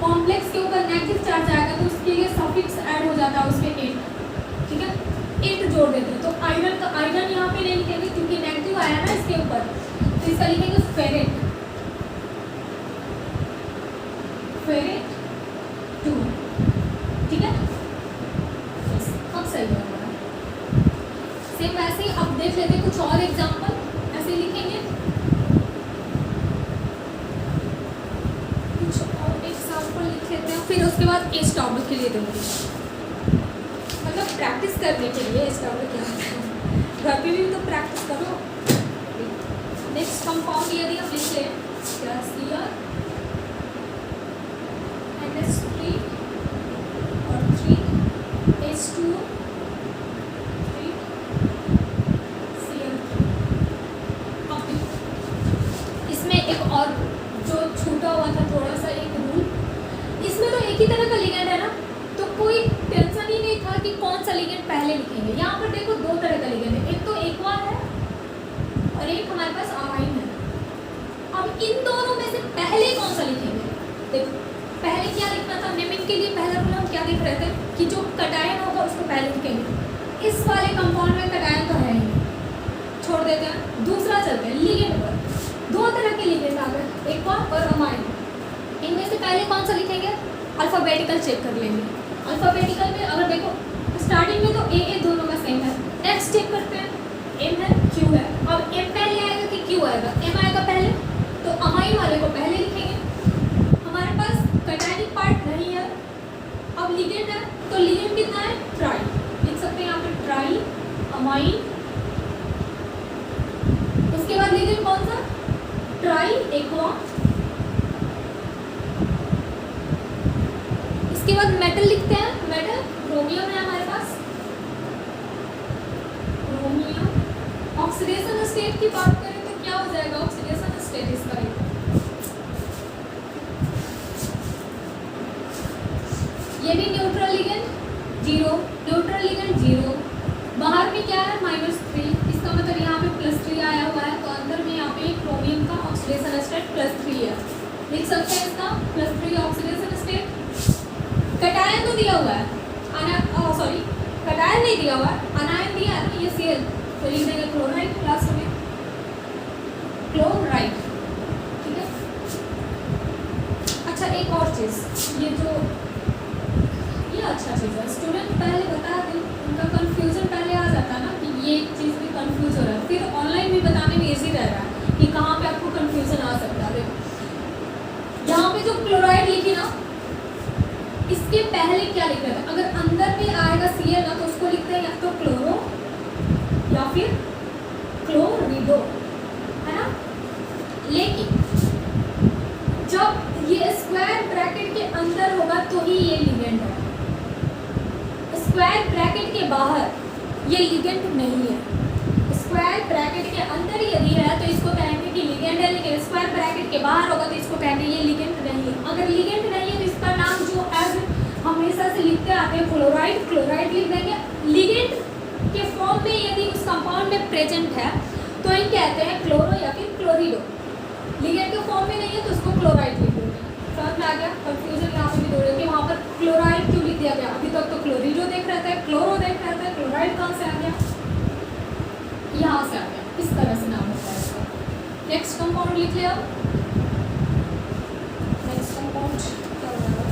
Speaker 1: कॉम्प्लेक्स के ऊपर नेगेटिव चार्ज आएगा तो उसके लिए सफिक्स ऐड हो जाता है उसमें 8, ठीक है, 8 जोड़ देते हैं। तो आयरन का आयरन यहाँ पे नहीं लिखेंगे क्योंकि नेगेटिव आया ना इसके ऊपर, तो इसका लिखेंगे फेरेट, फेरेट 2, ठीक है, अब सही हो रहा है। सेम वैसे ही अब देख लेते हैं कुछ और एग्जांपल, ऐसे लिखेंगे कुछ और एग्जांपल लिख लेते हैं, फिर उसके बाद एस्टाब्ल के लिए दूंगी, मतलब प्रैक्टिस करने के लिए। एस्टाब्ल क्या होता है, घर पे भी तो प्रैक्टिस करो। नेक्स्ट कंपाउंड यदि हम लिख लें, क्या CR NH3 और 3H2O 3Cl3। अब इसमें एक और जो छूटा हुआ था थोड़ा सा एक रूल, इसमें तो एक ही तरह का लिगेंड है ना, तो कोई टेंशन ही नहीं था कि कौन सा लिगेंड पहले लिखेंगे। यहाँ पर देखो 2 तरह का लिगेंड है, एक तो एक्वा है और एक हमारे पास अमाइन है। अब इन दोनों में से पहले कौन सा लिखेंगे, देखो पहले क्या लिखना था, नेमिंग के लिए पहला रूल हम क्या देख रहे थे कि जो कटायन होगा उसको पहले लिखेंगे। इस वाले कंपाउंड में कटायन तो है ही नहीं, छोड़ देते हैं। दूसरा चलते हैं लिगेंड पर, 2 तरह के लिगेंड आ गए, एक्वा और अमाइन। इनमें से पहले कौन सा लिखेंगे, अल्फ़ाबेटिकल चेक कर लेंगे। अल्फ़ाबेटिकल में अगर देखो स्टार्टिंग में तो AA दोनों का सेम है, नेक्स्ट चेक करते हैं, M है, Q है। अब M पहले आएगा कि Q आएगा, M आएगा पहले, तो अमाइन वाले को पहले लिखेंगे। हमारे पास कटायनिक पार्ट नहीं है, अब लिगेंड है, तो लिगेंड कितना है, ट्राई, लिख सकते हैं यहाँ पे ट्राई अमाइन। उसके बाद लिगेंड कौन सा, ट्राई एक्वा। इसके बाद मेटल लिखते हैं, मेटल क्रोमियम है हमारे पास, क्रोमियम। ऑक्सीडेशन स्टेट की बात करें तो क्या हो जाएगा, ऑक्सीडेशन स्टेट इसका ये भी न्यूट्रल लिगेंड 0, न्यूट्रल लिगेंड 0। बाहर में क्या है, -3, इसका मतलब यहाँ पे +3 आया हुआ है, तो अंदर में यहाँ पे क्रोमियम का ऑक्सीडेशन स्टेट +3 है, लिख सकते हैं इसका +3 ऑक्सीडेशन स्टेट। कटायन तो दिया हुआ है, सॉरी ये दिया हुआ है, अनायन दिया है ना, ये Cl, तो लिख देंगे क्लोराइड लास्ट में, क्लोराइड। ठीक है। अच्छा एक और चीज़, ये अच्छा चीज़ है, स्टूडेंट पहले बता दें, उनका कंफ्यूजन पहले आ जाता है ना कि ये चीज़ भी कंफ्यूज हो रहा है, फिर ऑनलाइन भी बताने में इजी रह रहा है कि कहाँ पे आपको कंफ्यूजन आ सकता है। यहाँ पे जो क्लोराइड लिखी ना, इसके पहले क्या लिख रहे थे, अगर अंदर में आएगा Cl ना तो उसको लिखते हैं या तो क्लोरो या फिर क्लोरिडो, है ना। लेकिन जब ये स्क्वायर ब्रैकेट के अंदर होगा तो ही ये लिगेंड है, स्क्वायर ब्रैकेट के बाहर ये लिगेंड नहीं है। स्क्वायर ब्रैकेट के अंदर यदि है तो इसको कहेंगे कि लिगेंड है, लेकिन स्क्वायर ब्रैकेट के बाहर होगा तो इसको कहेंगे ये लिगेंड नहीं है। अगर लिगेंड नहीं है तो इसका नाम जो एज हमेशा से लिखते आते हैं क्लोराइड, क्लोराइड लिख देंगे। लिगेंड के फॉर्म में यदि उस कंपाउंड में प्रेजेंट है तो ये कहते हैं क्लोरो या फिर क्लोरिडो। लिगेंड के फॉर्म में नहीं है तो उसको क्लोराइड लिख देंगे। समझ में आ गया? कंफ्यूजन यहाँ पे भी दो रहे कि वहाँ पर क्लोराइड क्यों लिख दिया गया, अभी तक तो क्लोरिडो देख रहे थे, क्लोरो देख रहे थे, क्लोराइड कहाँ से आ गया, यहाँ से आ गया। इस तरह से नाम होता है इसका। नेक्स्ट कंपाउंड लिख लिया। नेक्स्ट कंपाउंड क्या हो रहा है,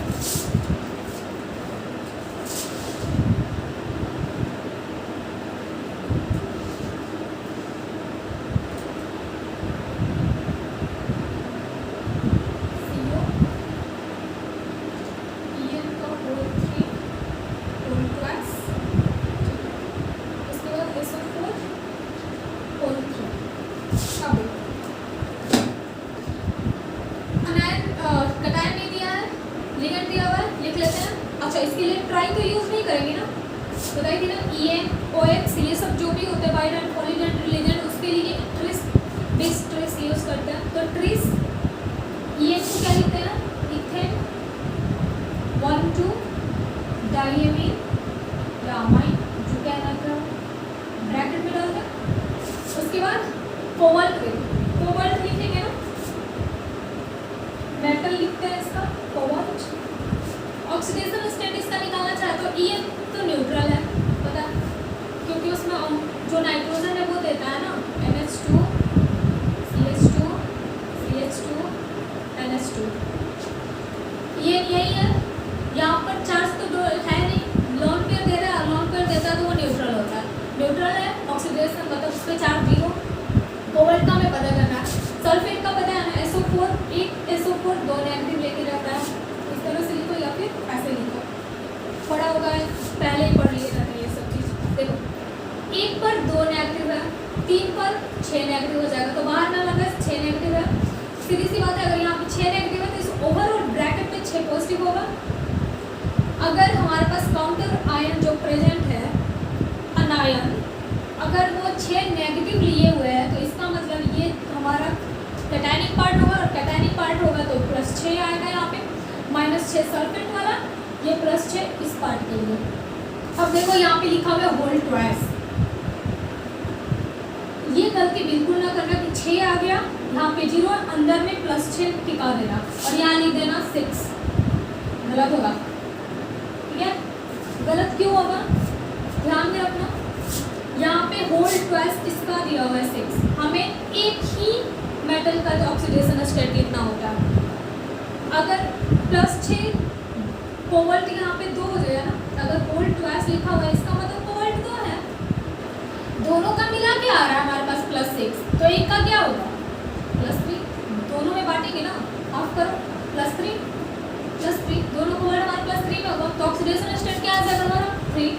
Speaker 1: इसके लिए ट्राई तो यूज नहीं करेंगे ना, बताइए थी ना, EN, OX ये सब जो भी होते हैं बाइड एंड पॉलीडेंट लिगेंड, उसके लिए ट्रिस बेस ट्रिस यूज करते हैं। तो ट्रिस EN को क्या लिखते हैं, इथेन 1,2 डाइएमीन यामाइन, जो क्या है ब्रैकेट में डालते हैं। उसके बाद कोबाल्ट, कोबाल्ट लिखेंगे ना, मेटल लिखते हैं इसका कोबाल्ट। ऑक्सीडेशन स्टेट इसका निकालना चाहे तो EN तो न्यूट्रल है, पता, क्योंकि उसमें जो नाइट्रोजन है वो देता है ना NH2 CH2 CH2 NH2, ये यही है। यहाँ पर चार्ज तो है नहीं, लॉन पेयर दे रहा है, लॉन पेयर देता है तो वो न्यूट्रल होता है, न्यूट्रल है। ऑक्सीडेशन मतलब उस पर चार्ज 0। कोबाल्ट का हमें पता करना है। सल्फेट का पता है ना, SO4, एक SO4 2 नेगेटिव लेके रहता है, इस तरह से लिखो या फिर ऐसे लिखो, पढ़ा होगा पहले ही पढ़ लिए जाते हैं ये सब चीज़। देखो 1 पर 2 नेगेटिव है, 3 पर 6 नेगेटिव हो जाएगा, तो बाहर में लगा 6 नेगेटिव है। सीधी सी बात है, अगर यहाँ पे 6 नेगेटिव है तो इस ओवरऑल ब्रैकेट में 6 पॉजिटिव होगा। अगर हमारे पास काउंटर आयन जो प्रेजेंट है अनायन, अगर वो 6 नेगेटिव लिए हुए हैं तो इसका मतलब ये हमारा कैटायनिक पार्ट होगा, और कैटायनिक पार्ट होगा तो +6 आएगा यहाँ पे, -6 सल्फेट वाला, ये +6 इस पार्ट के लिए। अब देखो यहाँ पे लिखा हुआ है होल ट्वाइस, ये गलती बिल्कुल ना करना कि 6 आ गया यहाँ पे 0, अंदर में +6 टिका देना और यहाँ लिख देना 6, गलत होगा। ठीक है, गलत क्यों होगा, ध्यान में रखना। यहाँ पे होल ट्वाइस इसका दिया हुआ है 6, हमें एक ही मेटल का जो ऑक्सीडेशन स्टेट लिखना होता है। अगर +6 कोबाल्ट यहाँ पे 2 हो जाएगा ना, अगर होल ट्वाइस लिखा हुआ है इसका मतलब कोबाल्ट 2 है, दोनों का मिला के आ रहा है हमारे पास +6, तो एक का क्या होगा +3, दोनों में बांटेंगे ना, हाफ करो, +3 दोनों कोबाल्ट हमारे +3 में होगा, तो ऑक्सीडेशन स्टेट क्या आ जाएगा हमारा 3।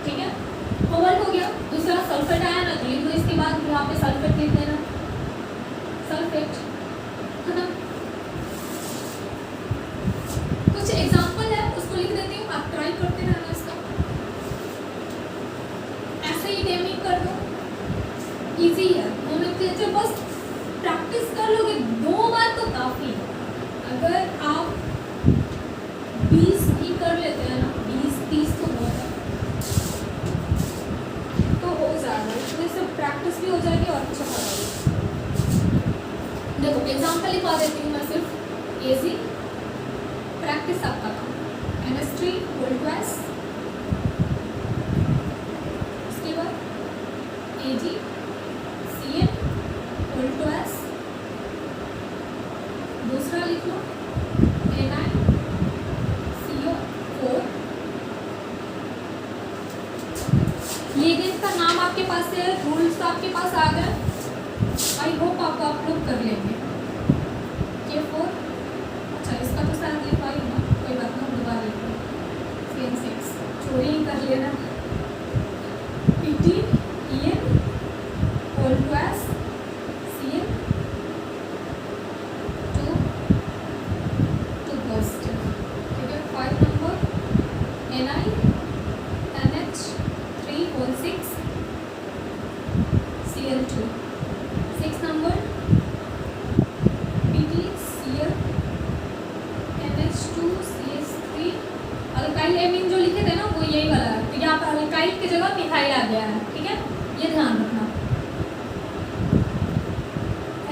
Speaker 1: ठीक है, कोबाल्ट हो गया। दूसरा सल्फेट आया ना, तो लिख दो इसके बाद यहाँ पे सल्फेट लिख देना, सल्फेट खत्म। कुछ एग्जांपल है उसको लिख देती हूँ, आप ट्राई करते रहना इसका, ऐसे ही नेमिंग कर दो, इजी है। नोमेनक्लेचर बस प्रैक्टिस कर लोगे 2 बार तो काफ़ी है। अगर आप 20 भी कर लेते हैं ना, 20-30 तो बहुत है, तो हो जाएगा, इसमें से प्रैक्टिस भी हो जाएगी और अच्छा पढ़ाई। देखो एग्जांपल लिखवा देती हूँ मैं, सिर्फ इजी प्रैक्टिस आपका काम। NH3 होल ट्वाइस लिगेंड का नाम आपके पास है, रूल्स आपके पास आ गए। आई होप आपको आप लोग कर लेंगे। K4 अच्छा इसका तो शायद लिखा ही ना, कोई बात नहीं दोबारा लिखो। CN6 चोरी ही कर लेना। PT EN whole class CN two positive, ठीक है। 5 number NI NH3 whole 6 CL2। 6 number PT Cl NH2 CH3। Alkyl amine जो लिखे थे ना वो यही वाला है, तो यहाँ पर अल्काइल की जगह मिथाइल आ गया है, ठीक है, ये ध्यान रखना।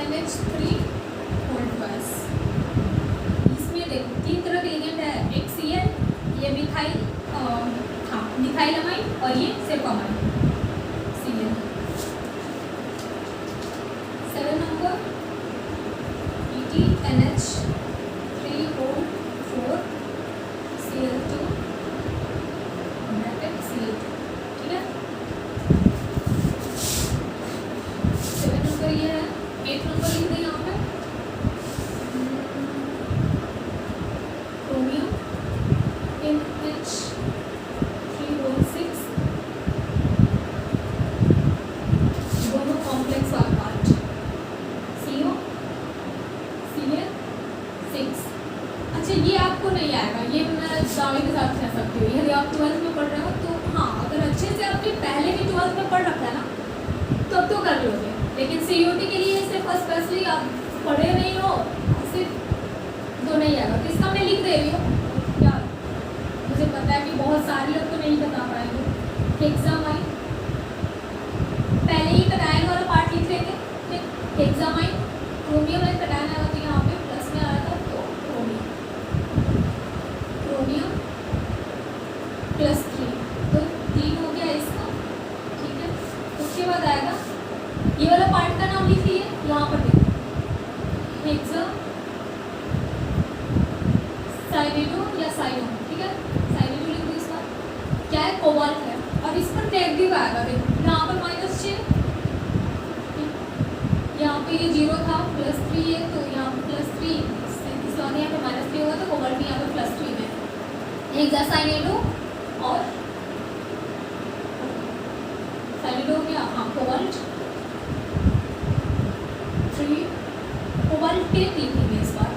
Speaker 1: NH3 whole twice. इसमें देखो 3 तरह के लिगेंड है, एक Cl, ये मिथाइल मिथाइलमाइन और ये सेल्फामाइन Cl। 7 number PT NH3 whole 4 Cl2 bracket Cl2, ठीक है। 7 नंबर ये है। 8 नंबर लिख दें यहाँ पे क्रोमियम NH3 होल 6, दोनों कॉम्प्लेक्स वाला पार्ट CO Cl6। अच्छा ये आपको नहीं आएगा, ये मैं दावे के साथ कह सकती हूँ। यदि आप 12th में पढ़ रहे हो तो हाँ, अगर अच्छे से आपने पहले भी 12th में पढ़ रखा है ना तब तो कर लोगे, लेकिन CUT के लिए सिर्फ स्पेशली आप पढ़े नहीं हो सिर्फ तो नहीं आएगा। तो इसका मैं लिख दे रही हूँ, क्या मुझे पता है कि बहुत सारे लोग तो नहीं बता पाएंगे। हेक्सामाइन पहले ही कटायन वाला पार्ट लिख लेंगे, ठीक। हेक्सामाइन क्रोमियम में कटायन आया तो यहाँ पे प्लस में आया था, तो क्रोमियम +3, तो 3 हो गया इसका, ठीक है। उसके बाद आएगा ये वाला पार्ट का नाम लिखिए, यहाँ पर देखो हेक्सा साइनिडो या साइनो, ठीक है। साइनिडो लिख दो। इसका क्या है, कोबाल्ट है, और इस पर नेगेटिव आएगा। देखो यहाँ पर -6, यहाँ पे ये 0 था, +3 है तो यहाँ पे +3, इस वाले यहाँ पे -3 होगा तो कोबाल्ट भी यहाँ पे +3 में। हेक्सा साइनिडो और साइनिडो क्या, हाँ कोबाल्ट 3 कोबाल्ट लिखेंगे इस बार,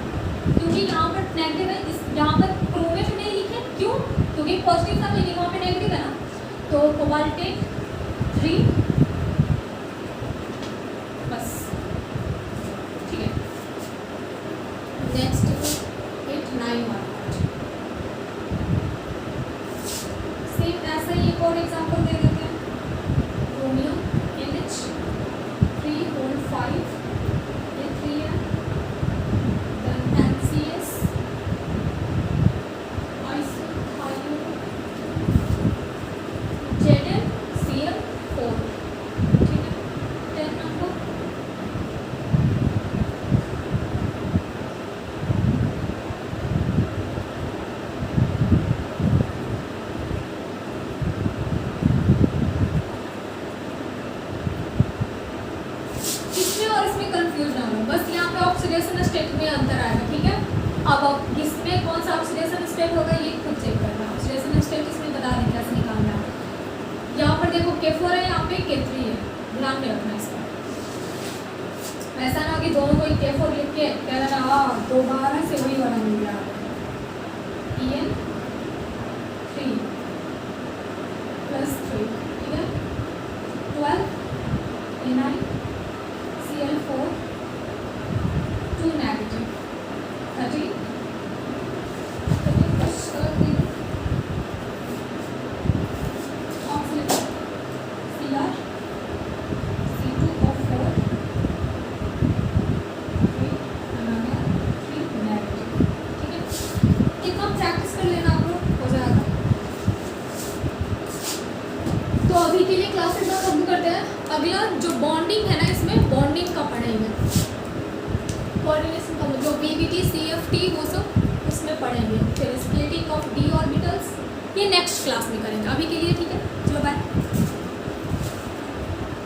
Speaker 1: क्योंकि यहाँ पर नेगेटिव है। यहाँ पर क्रोमेट नहीं लिखे, क्यों, क्योंकि पॉजिटिव था लेकिन वहाँ पे नेगेटिव है ना, तो कोबाल्ट 3 बस, ठीक है। नेक्स्ट 8 9 वाला सेम ऐसा ही एक और एग्जाम्पल दे देते हैं। क्रोमियम NH3 होल 5, ये 3 है। देन NCS आइसोथायोन ZnCl4, ठीक है। 10 नंबर इसमें और इसमें कंफ्यूज ना हो, बस यहाँ पे ऑक्सीडेशन स्टेट में अंतर आएगा, ठीक है। अब इसमें कौन सा ऑक्सीडेशन स्टेट होगा ये खुद चेक करना। ऑक्सीडेशन स्टेट इसमें बता दें कैसे निकालना है। यहाँ पर देखो K4 है, यहाँ पे K3 है, ध्यान में रखना इसका। ऐसा ना कि दोनों को K4 लिख के कह रहा हाँ दोबारा से वही वाला मिल गया। EN3 +3, ठीक है। 12 NI Cl4 2 negative 13 oxidation Cr C2O4 3 negative, ठीक है। इतना प्रैक्टिस कर लेना आप लोग, हो जाएगा। तो अभी के लिए क्लासेस हम खत्म करते हैं। अगला जो बॉन्डिंग है ना, इसमें बॉन्डिंग का पढ़ेंगे, कोऑर्डिनेशन का जो BBT CFT वो सब उसमें पढ़ेंगे। फिर स्प्लिटिंग ऑफ d ऑर्बिटल्स ये नेक्स्ट क्लास में करेंगे। अभी के लिए ठीक है, चलो बाय।